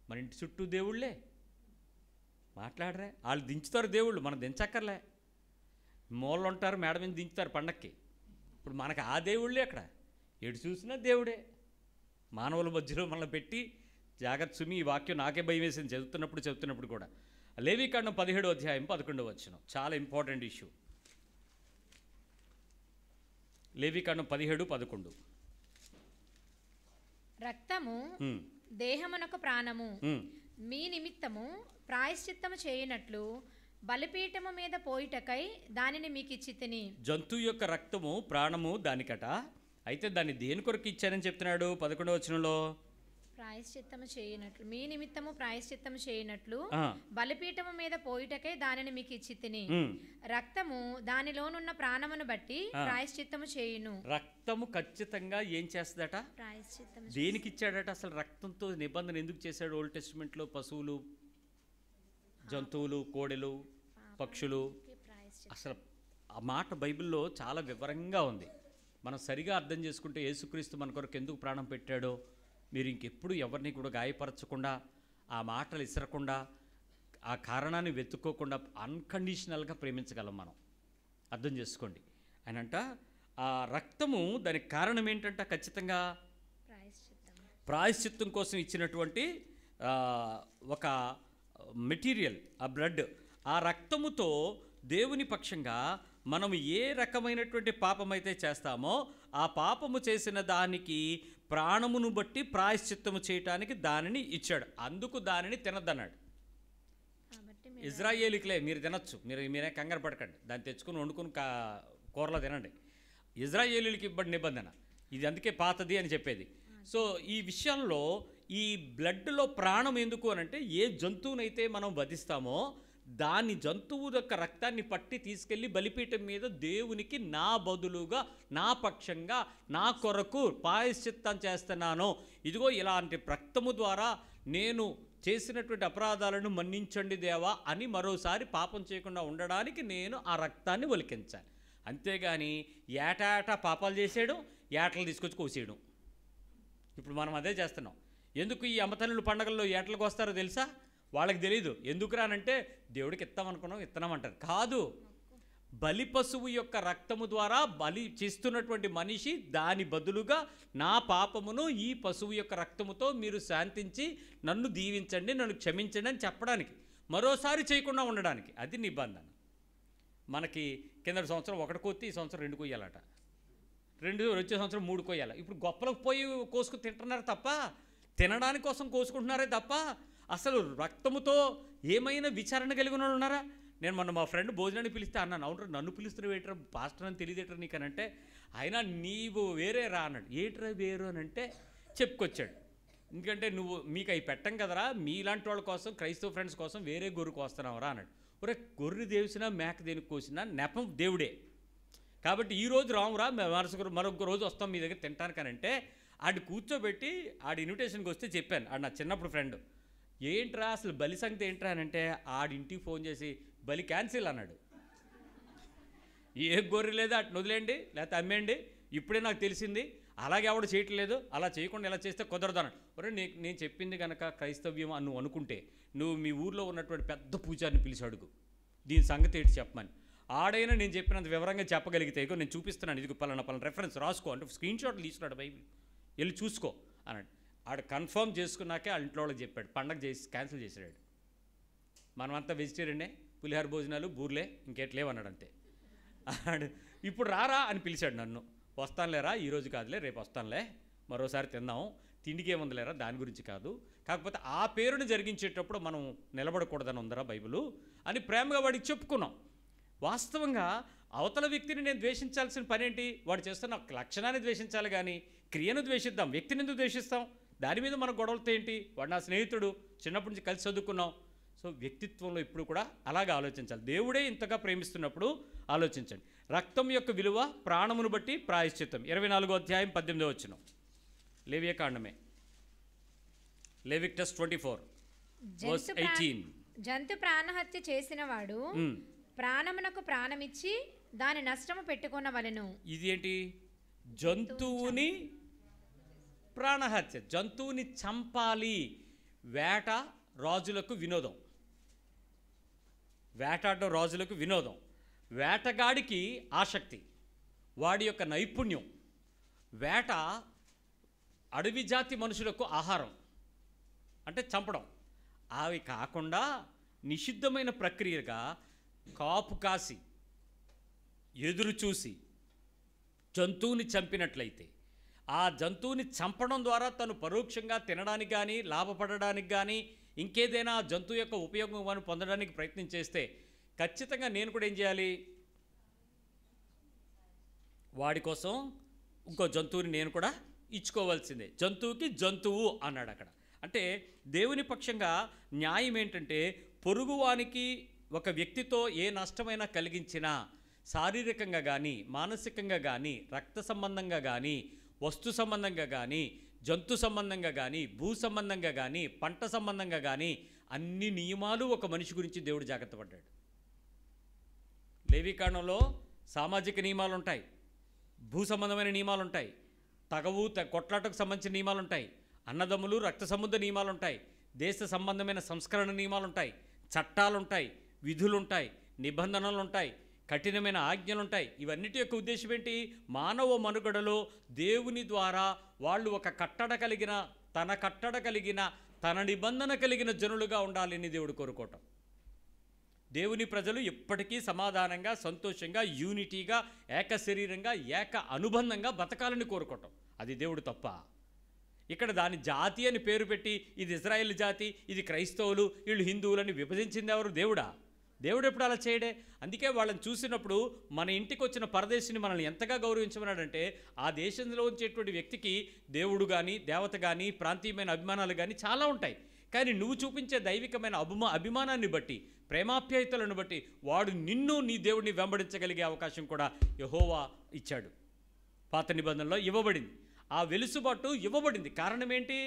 మన ఇంటి చుట్టూ దేవుళ్ళే మాట్లాడరే, వాళ్ళు దించుతారు దేవుళ్ళు, మనం దించక్కర్లే. మూలలు ఉంటారు, మేడ మీద దించుతారు పండక్కి. ఇప్పుడు మనకు ఆ దేవుళ్ళే అక్కడ ఎటు చూసినా దేవుడే. మానవుల మధ్యలో మనల్ని పెట్టి జాగ్రత్త సుమి. ఈ వాక్యం నాకే భయం వేసింది చెబుతున్నప్పుడు కూడా. లేవీకాండం 17వ అధ్యాయం 11వ వచనం చాలా ఇంపార్టెంట్ ఇష్యూ. లేవీకాండం 17:11. రక్తము దేహమునకు ప్రాణము, మీ నిమిత్తము ప్రాయశ్చిత్తము చేయనట్లు బలిపీఠము మీద పోయిటకై దానిని మీకు ఇచ్చితిని. జంతువు యొక్క రక్తము ప్రాణము దానికట. అయితే దాన్ని దేని కొరకు ఇచ్చారని చెప్తున్నాడు 11వ వచనంలో? ప్రాయశ్చిత్తము చేయనట్లు, మీ నిమిత్తము ప్రాయశ్చిత్తము చేయనట్లు బలిపీఠము మీద పోయిటకై దానిని మీకు ఇచ్చితిని. రక్తము దానిలోనున్న ప్రాణమును బట్టి ప్రాయశ్చిత్తము చేయును. రక్తము ఖచ్చితంగా ఏం చేస్తుందట? ప్రాయశ్చిత్తము. దేనికి ఇచ్చాడట? అసలు రక్తంతో నిబంధన ఎందుకు చేశాడు? ఓల్డ్ టెస్టిమెంట్లో పశువులు, జంతువులు, కోడెలు, పక్షులు. అసలు ఆ మాట బైబిల్లో చాలా వివరంగా ఉంది. మనం సరిగా అర్థం చేసుకుంటే యేసుక్రీస్తు మన కొరకు ఎందుకు ప్రాణం పెట్టాడో, మీరు ఇంకెప్పుడు ఎవరిని కూడా గాయపరచకుండా, ఆ మాటలు ఇసరకుండా, ఆ కారణాన్ని వెతుక్కోకుండా అన్కండిషనల్గా ప్రేమించగలం మనం. అర్థం చేసుకోండి. ఆయనంట ఆ రక్తము దానికి కారణం ఏంటంట? ఖచ్చితంగా ప్రాయశ్చిత్తం కోసం ఇచ్చినటువంటి ఒక మెటీరియల్, ఆ బ్లడ్. ఆ రక్తముతో దేవుని పక్షంగా మనం ఏ రకమైనటువంటి పాపమైతే చేస్తామో ఆ పాపము చేసిన దానికి ప్రాణమును బట్టి ప్రాయశ్చిత్తము చేయటానికి దానిని ఇచ్చాడు. అందుకు దానిని తినద్దన్నాడు. ఇజ్రాయేలీకులే మీరు తినచ్చు, మీరే కంగారు పడకండి, దాన్ని తెచ్చుకుని వండుకుని కూరలో తినండి. ఇజ్రాయేలీలకి ఇవ్వబడిన నిబంధన ఇది, అందుకే పాతది అని చెప్పేది. సో ఈ విషయంలో ఈ బ్లడ్లో ప్రాణం ఎందుకు అనంటే, ఏ జంతువునైతే మనం వధిస్తామో దాని జంతువు యొక్క రక్తాన్ని పట్టి తీసుకెళ్ళి బలిపీఠం మీద దేవునికి నా బదులుగా, నా పక్షంగా, నా కొరకు ప్రాయశ్చిత్తం చేస్తున్నాను. ఇదిగో ఇలాంటి రక్తము ద్వారా నేను చేసినటువంటి అపరాధాలను మన్నించండి దేవా అని మరోసారి పాపం చేయకుండా ఉండడానికి నేను ఆ రక్తాన్ని ఒలికించాలి. అంతేగాని ఏటాటా పాపాలు చేసేయడం, ఏటలు తీసుకొచ్చి కోసేయడం. ఇప్పుడు మనం అదే చేస్తున్నాం. ఎందుకు ఈ అమ్మతల్లుల పండగల్లో ఏటలకు వస్తారో తెలుసా? వాళ్ళకి తెలియదు. ఎందుకు రానంటే దేవుడికి ఇస్తామనుకున్నాం, ఇస్తున్నామంటారు. కాదు, బలి పశువు యొక్క రక్తము ద్వారా బలి చేస్తున్నటువంటి మనిషి దాని బదులుగా నా పాపమును ఈ పశువు యొక్క రక్తముతో మీరు శాంతించి నన్ను దీవించండి, నన్ను క్షమించండి అని చెప్పడానికి, మరోసారి చేయకుండా ఉండడానికి. అది నిబంధన. మనకి కింద సంవత్సరం 1 కొత్తి, ఈ సంవత్సరం 2 కొయ్యాలట, 2 వచ్చే సంవత్సరం 3 కొయ్యాలి. ఇప్పుడు గొప్పలకు పోయి కోసుకు తింటున్నారు తప్ప, తినడానికి కోసం కోసుకుంటున్నారే తప్ప అసలు రక్తముతో ఏమైనా విచారణ కలిగిన వాళ్ళు ఉన్నారా? నేను మొన్న మా ఫ్రెండ్ భోజనాన్ని పిలిస్తే అన్నాను, అవును నన్ను పిలుస్తున్న ఏట్రా పాస్టర్ అని తెలియదేట్రా నీకనంటే, అయినా నీవు వేరే రా అన్నాడు. ఏట్రా వేరు అని అంటే చెప్పుకొచ్చాడు. ఎందుకంటే నువ్వు మీకు అవి పెట్టం కదరా, మీలాంటి వాళ్ళ కోసం, క్రైస్తవ ఫ్రెండ్స్ కోసం వేరే గొర్రె కోస్తున్నావురా అన్నాడు. ఒరే గొర్రె దేవిసినా మేక దేనికి కోసినా నెపం దేవుడే. కాబట్టి ఈరోజు రామురా, మరొక రోజు వస్తాం మీ దగ్గర తింటానికనంటే ఆడి కూర్చోబెట్టి ఆడి ఇన్విటేషన్కి వస్తే చెప్పాను. ఆడు నా చిన్నప్పుడు ఫ్రెండ్. ఏంట్రా అసలు బలి సంగతి ఏంట్రా అని అంటే ఆడింటికి ఫోన్ చేసి బలి క్యాన్సిల్ అన్నాడు. ఏ గొర్రె లేదు, అటు వదిలేయండి లేకపోతే అమ్మేయండి, ఇప్పుడే నాకు తెలిసింది, అలాగే ఎవడు చేయట్లేదు, అలా చేయకుండా ఇలా చేస్తే కుదరదు అన్నాడు. ఒరే నేను చెప్పింది కనుక క్రైస్తవ్యం అని నువ్వు అనుకుంటే నువ్వు మీ ఊర్లో ఉన్నటువంటి పెద్ద పూజారిని పిలిచి అడుగు దీని సంగతి ఏంటి చెప్పమని. ఆడైనా నేను చెప్పినంత వివరంగా చెప్పగలిగితే ఇగో నేను చూపిస్తున్నాను, ఇదిగో పలానా రెఫరెన్స్ రాసుకో అంటే స్క్రీన్ షాట్లు తీసుకున్నాడు, బైబిల్ వెళ్ళి చూసుకో అన్నాడు. ఆడు కన్ఫర్మ్ చేసుకున్నాకే వాళ్ళ ఇంట్లో వాళ్ళకి చెప్పాడు, పండగ చేసి క్యాన్సిల్ చేసాడు. మనమంతా వెజిటేరియనే, పులిహార భోజనాలు బూర్లే, ఇంకెట్లేవు అన్నాడు అంతే. ఆడు ఇప్పుడు రారా అని పిలిచాడు నన్ను. వస్తానులేరా, ఈరోజు కాదులే రేపు వస్తానులే, మరోసారి తిందాం, తిండికి ఏముందిలేరా దాని గురించి కాదు, కాకపోతే ఆ పేరుని జరిగించేటప్పుడు మనం నిలబడకూడదని ఉందరా బైబిలు అని ప్రేమగా వాడికి చెప్పుకున్నాం. వాస్తవంగా అవతల వ్యక్తిని నేను ద్వేషించాల్సిన పని ఏంటి? వాడు చేస్తున్న లక్షణాన్ని ద్వేషించాలి కానీ క్రియను ద్వేషిద్దాం, వ్యక్తిని ఎందుకు ద్వేషిస్తాం? దాని మీద మన గొడవలతో ఏంటి? వాడు నా స్నేహితుడు, చిన్నప్పటి నుంచి కలిసి చదువుకున్నాం. సో వ్యక్తిత్వంలో ఇప్పుడు కూడా అలాగే ఆలోచించాలి. దేవుడే ఇంతగా ప్రేమిస్తున్నప్పుడు ఆలోచించండి. రక్తం యొక్క విలువ ప్రాణమును బట్టి ప్రాయశ్చిత్తం. 24వ అధ్యాయం 18వ వచనం, లేవియకాండమే, లెవిటికస్ 24:18. జంతు ప్రాణహత్య చేసిన వాడు ప్రాణమునకు ప్రాణమిచ్చి దాని నష్టము పెట్టుకొనవలెను. ఇది ఏంటి? జంతువుని ప్రాణహత్య, జంతువుని చంపాలి. వేట రాజులకు వినోదం, వేటాడడం రాజులకు వినోదం. వేటగాడికి ఆసక్తి, వాడి యొక్క నైపుణ్యం. వేట అడవి జాతి మనుషులకు ఆహారం, అంటే చంపడం. అవి కాకుండా నిషిద్ధమైన ప్రక్రియగా కాపు కాసి ఎదురు చూసి జంతువుని చంపినట్లయితే ఆ జంతువుని చంపడం ద్వారా తను పరోక్షంగా తినడానికి కానీ లాభపడడానికి కానీ ఇంకేదైనా ఆ జంతువు యొక్క ఉపయోగం పొందడానికి ప్రయత్నం చేస్తే ఖచ్చితంగా నేను కూడా ఏం చేయాలి? వాడి కోసం ఇంకో జంతువుని నేను కూడా ఇచ్చుకోవాల్సిందే. జంతువుకి జంతువు అన్నాడు అక్కడ. అంటే దేవుని పక్షంగా న్యాయం ఏంటంటే పొరుగువానికి ఒక వ్యక్తితో ఏ నష్టమైనా కలిగించినా శారీరకంగా కానీ మానసికంగా కానీ రక్త సంబంధంగా కానీ వస్తు సంబంధంగా కానీ జంతు సంబంధంగా కానీ భూ సంబంధంగా కానీ పంట సంబంధంగా కానీ అన్ని నియమాలు ఒక మనిషి గురించి దేవుడు జాగ్రత్త పడ్డాడు. లేవికాండంలో సామాజిక నియమాలు ఉంటాయి, భూ సంబంధమైన నియమాలు ఉంటాయి, తగవు కొట్లాటకు సంబంధించిన నియమాలు ఉంటాయి, అన్నదమ్ములు రక్త సంబంధ నియమాలు ఉంటాయి, దేశ సంబంధమైన సంస్కరణ నియమాలు ఉంటాయి, చట్టాలు ఉంటాయి, విధులు ఉంటాయి, నిబంధనలు ఉంటాయి, కఠినమైన ఆజ్ఞలు ఉంటాయి. ఇవన్నిటి యొక్క ఉద్దేశం ఏంటి? మానవ మనుగడలో దేవుని ద్వారా వాళ్ళు ఒక కట్టడ కలిగిన తన నిబంధన కలిగిన జనులుగా ఉండాలని దేవుడు కోరుకోవటం. దేవుని ప్రజలు ఎప్పటికీ సమాధానంగా సంతోషంగా యూనిటీగా ఏక శరీరంగా ఏక అనుబంధంగా బతకాలని కోరుకోవటం. అది దేవుడు తప్ప. ఇక్కడ దాని జాతి అని పేరు పెట్టి ఇది ఇజ్రాయేల్ జాతి, ఇది క్రైస్తవులు, వీళ్ళు హిందువులని విభజించింది ఎవరు? దేవుడా? దేవుడు ఎప్పుడు అలా చేయడే. అందుకే వాళ్ళని చూసినప్పుడు మన ఇంటికి వచ్చిన పరదేశిని మనల్ని ఎంతగా గౌరవించమన్నాడంటే ఆ దేశంలో వచ్చేటువంటి వ్యక్తికి దేవుడు కానీ దేవత కానీ ప్రాంతీయమైన అభిమానాలు కానీ చాలా ఉంటాయి. కానీ నువ్వు చూపించే దైవికమైన అభిమానాన్ని బట్టి, ప్రేమాప్యాయతలను బట్టి వాడు నిన్ను, నీ దేవుడిని వెంబడించగలిగే అవకాశం కూడా యెహోవా ఇచ్చాడు. పాత నిబంధనలో ఇవ్వబడింది. ఆ వెలుసుబాటు ఇవ్వబడింది. కారణం ఏంటి?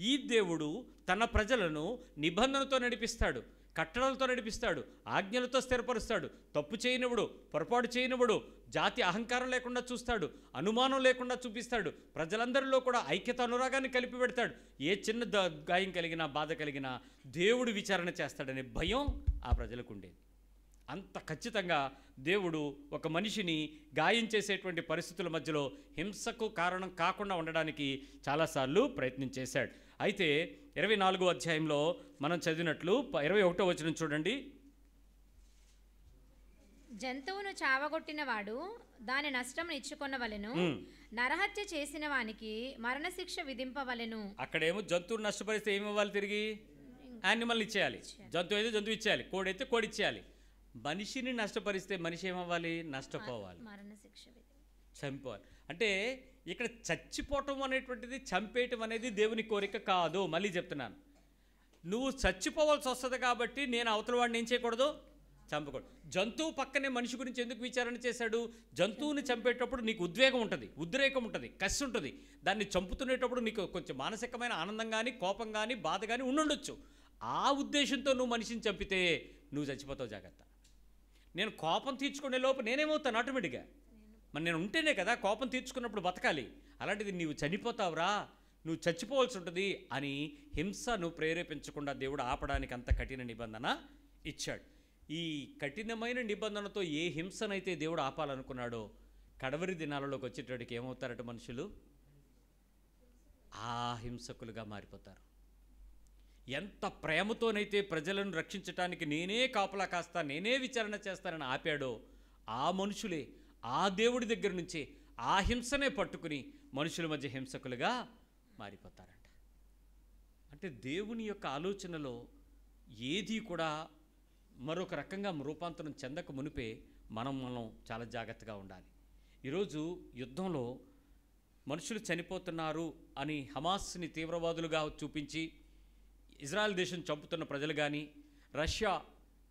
ఈ దేవుడు తన ప్రజలను నిబంధనతో నడిపిస్తాడు, కట్టడలతో నడిపిస్తాడు, ఆజ్ఞలతో స్థిరపరుస్తాడు, తప్పు చేయనివ్వడు, పొరపాటు చేయనివ్వడు, జాతి అహంకారం లేకుండా చూస్తాడు, అనుమానం లేకుండా చూపిస్తాడు, ప్రజలందరిలో కూడా ఐక్యత అనురాగాన్ని కలిపి పెడతాడు. ఏ చిన్న గాయం కలిగినా, బాధ కలిగినా దేవుడు విచారణ చేస్తాడనే భయం ఆ ప్రజలకు ఉండేది. అంత ఖచ్చితంగా దేవుడు ఒక మనిషిని గాయం చేసేటువంటి పరిస్థితుల మధ్యలో హింసకు కారణం కాకుండా ఉండడానికి చాలాసార్లు ప్రయత్నం చేశాడు. అయితే 24వ అధ్యాయంలో మనం చదివినట్లు 21వ వచనం చూడండి. జంతువును చావగొట్టిన వాడు దాని నష్టం ఇచ్చుకొనవలెను, నరహత్య చేసిన వానికి మరణశిక్ష విధింపవలెను. అక్కడేమో జంతువును నష్టపరిస్తే ఏమి ఇవ్వాలి? తిరిగి యానిమల్ ఇచ్చేయాలి. జంతువు అయితే జంతువు ఇచ్చేయాలి, కోడి అయితే కోడి ఇచ్చేయాలి. మనిషిని నష్టపరిస్తే మనిషి ఏమవ్వాలి? నష్టపోవాలి, మరణశిక్ష చంపాలి. అంటే ఇక్కడ చచ్చిపోవటం అనేటువంటిది, చంపేయటం అనేది దేవుని కోరిక కాదు. మళ్ళీ చెప్తున్నాను, నువ్వు చచ్చిపోవాల్సి వస్తుంది కాబట్టి నేను అవతల వాడిని ఏం చేయకూడదు? చంపకూడదు. జంతువు పక్కనే మనిషి గురించి ఎందుకు విచారణ చేశాడు? జంతువుని చంపేటప్పుడు నీకు ఉద్వేగం ఉంటుంది, ఉద్రేకం ఉంటుంది, కసి ఉంటుంది. దాన్ని చంపుతునేటప్పుడు నీకు కొంచెం మానసికమైన ఆనందం కానీ, కోపం కానీ, బాధ కానీ ఉండుండొచ్చు. ఆ ఉద్దేశంతో నువ్వు మనిషిని చంపితే నువ్వు చచ్చిపోతావు. జాగ్రత్త. నేను కోపం తీర్చుకునే లోపు నేనేమవుతాను? ఆటోమేటిక్గా మరి నేను ఉంటేనే కదా కోపం తీర్చుకున్నప్పుడు బతకాలి. అలాంటిది నీవు చనిపోతావురా, నువ్వు చచ్చిపోవాల్సి ఉంటుంది అని హింసను ప్రేరేపించకుండా దేవుడు ఆపడానికి అంత కఠిన నిబంధన ఇచ్చాడు. ఈ కఠినమైన నిబంధనతో ఏ హింసనైతే దేవుడు ఆపాలనుకున్నాడో కడవరి దినాలలోకి వచ్చేటడికి ఏమవుతారట? మనుషులు ఆ హింసకులుగా మారిపోతారు. ఎంత ప్రేమతోనైతే ప్రజలను రక్షించడానికి నేనే కాపలా కాస్తా, నేనే విచారణ చేస్తానని ఆపాడో ఆ మనుషులే ఆ దేవుడి దగ్గర నుంచి ఆ హింసనే పట్టుకుని మనుషుల మధ్య హింసకులుగా మారిపోతారంట. అంటే దేవుని యొక్క ఆలోచనలో ఏది కూడా మరొక రకంగా రూపాంతరం చెందక మునిపే మనం చాలా జాగ్రత్తగా ఉండాలి. ఈరోజు యుద్ధంలో మనుషులు చనిపోతున్నారు అని హమాస్ని తీవ్రవాదులుగా చూపించి ఇజ్రాయెల్ దేశం చంపుతున్న ప్రజలు కానీ, రష్యా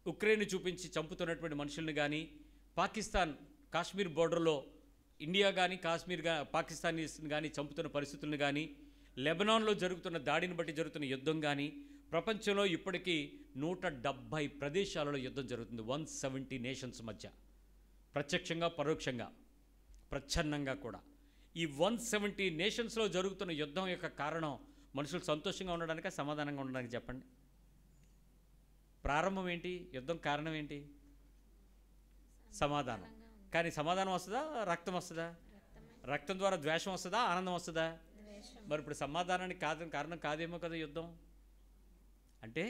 ఉక్రెయిన్ చూపించి చంపుతున్నటువంటి మనుషుల్ని కానీ, పాకిస్తాన్ కాశ్మీర్ బోర్డర్లో ఇండియా కానీ పాకిస్తానీస్ని కానీ చంపుతున్న పరిస్థితులను కానీ, లెబనాన్లో జరుగుతున్న దాడిని బట్టి జరుగుతున్న యుద్ధం కానీ, ప్రపంచంలో ఇప్పటికీ 170 ప్రదేశాలలో యుద్ధం జరుగుతుంది. 170 నేషన్స్ మధ్య, ప్రత్యక్షంగా పరోక్షంగా ప్రచ్ఛన్నంగా కూడా. ఈ 170 నేషన్స్లో జరుగుతున్న యుద్ధం యొక్క కారణం మనుషులు సంతోషంగా ఉండడానిక, సమాధానంగా ఉండడానికి? చెప్పండి. ప్రారంభం ఏంటి? యుద్ధం కారణం ఏంటి? సమాధానం. కానీ సమాధానం వస్తుందా? రక్తం వస్తుందా? రక్తం ద్వారా ద్వేషం వస్తుందా? ఆనందం వస్తుందా? మరి ఇప్పుడు సమాధానానికి కారణం కాదేమో కదా యుద్ధం. అంటే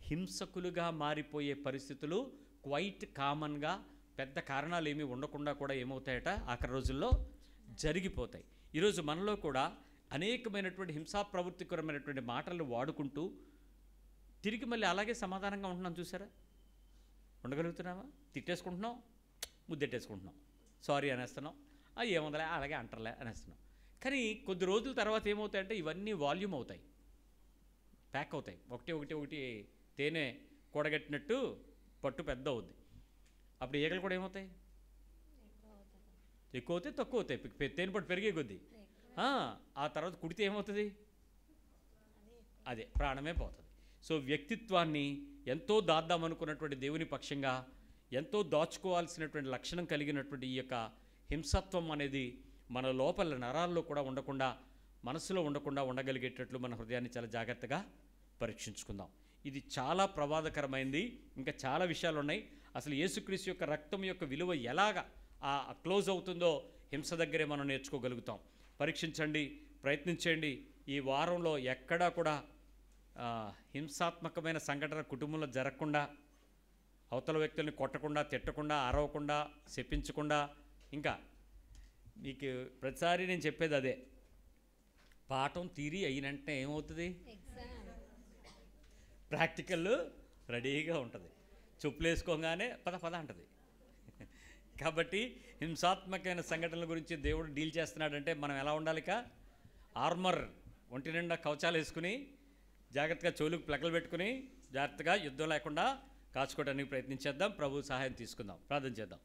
హింసకులుగా మారిపోయే పరిస్థితులు క్వైట్ కామన్గా, పెద్ద కారణాలు ఏమీ ఉండకుండా కూడా ఏమవుతాయట ఆఖరి రోజుల్లో జరిగిపోతాయి. ఈరోజు మనలో కూడా అనేకమైనటువంటి హింసా ప్రవృత్తికరమైనటువంటి మాటలు వాడుకుంటూ తిరిగి మళ్ళీ అలాగే సమాధానంగా ఉంటున్నాం. చూసారా? ఉండగలుగుతున్నావా? తిట్టేసుకుంటున్నాం, ముద్దెట్టేసుకుంటున్నాం, సారీ అనేస్తున్నాం, ఏముందలే అలాగే అంటర్లే అనేస్తున్నాం. కానీ కొద్ది రోజుల తర్వాత ఏమవుతాయంటే ఇవన్నీ వాల్యూమ్ అవుతాయి, ప్యాక్ అవుతాయి. ఒకటి తేనె కూడగట్టినట్టు పట్టు పెద్ద అవుద్ది. అప్పుడు ఈగలు కూడా ఏమవుతాయి? ఎక్కువ అవుతాయి, తక్కువ అవుతాయి. తేనె పట్టు పెరిగే కొద్దీ ఆ తర్వాత కుడితే ఏమవుతుంది? అదే ప్రాణమే పోతుంది. సో వ్యక్తిత్వాన్ని ఎంతో దాద్దామనుకున్నటువంటి దేవుని పక్షంగా ఎంతో దాచుకోవాల్సినటువంటి లక్షణం కలిగినటువంటి ఈ యొక్క హింసత్వం అనేది మన లోపల నరాల్లో కూడా ఉండకుండా, మనసులో ఉండకుండా ఉండగలిగేటట్లు మన హృదయాన్ని చాలా జాగ్రత్తగా పరీక్షించుకుందాం. ఇది చాలా ప్రమాదకరమైంది. ఇంకా చాలా విషయాలు ఉన్నాయి. అసలు యేసుక్రీస్తు యొక్క రక్తం యొక్క విలువ ఎలాగా క్లోజ్ అవుతుందో హింస దగ్గరే మనం నేర్చుకోగలుగుతాం. పరీక్షించండి, ప్రయత్నించండి. ఈ వారంలో ఎక్కడా కూడా హింసాత్మకమైన సంఘటన కుటుంబంలో జరగకుండా, అవతల వ్యక్తుల్ని కొట్టకుండా, తిట్టకుండా, అరవకుండా, శపించకుండా. ఇంకా మీకు ప్రతిసారి నేను చెప్పేది అదే, పాఠం తీరి అయినంటే ఏమవుతుంది? ప్రాక్టికల్ రెడీగా ఉంటుంది. చెప్పులు వేసుకోగానే పద అంటుంది. కాబట్టి హింసాత్మకమైన సంఘటనల గురించి దేవుడు డీల్ చేస్తున్నాడంటే మనం ఎలా ఉండాలిక? ఆర్మర్, ఒంటి నిండా కవచాలు వేసుకుని జాగ్రత్తగా చెవులకు ప్లగలు పెట్టుకుని జాగ్రత్తగా యుద్ధం లేకుండా కాచుకోవడానికి ప్రయత్నించేద్దాం. ప్రభు సహాయం తీసుకుందాం. ప్రార్థన చేద్దాం.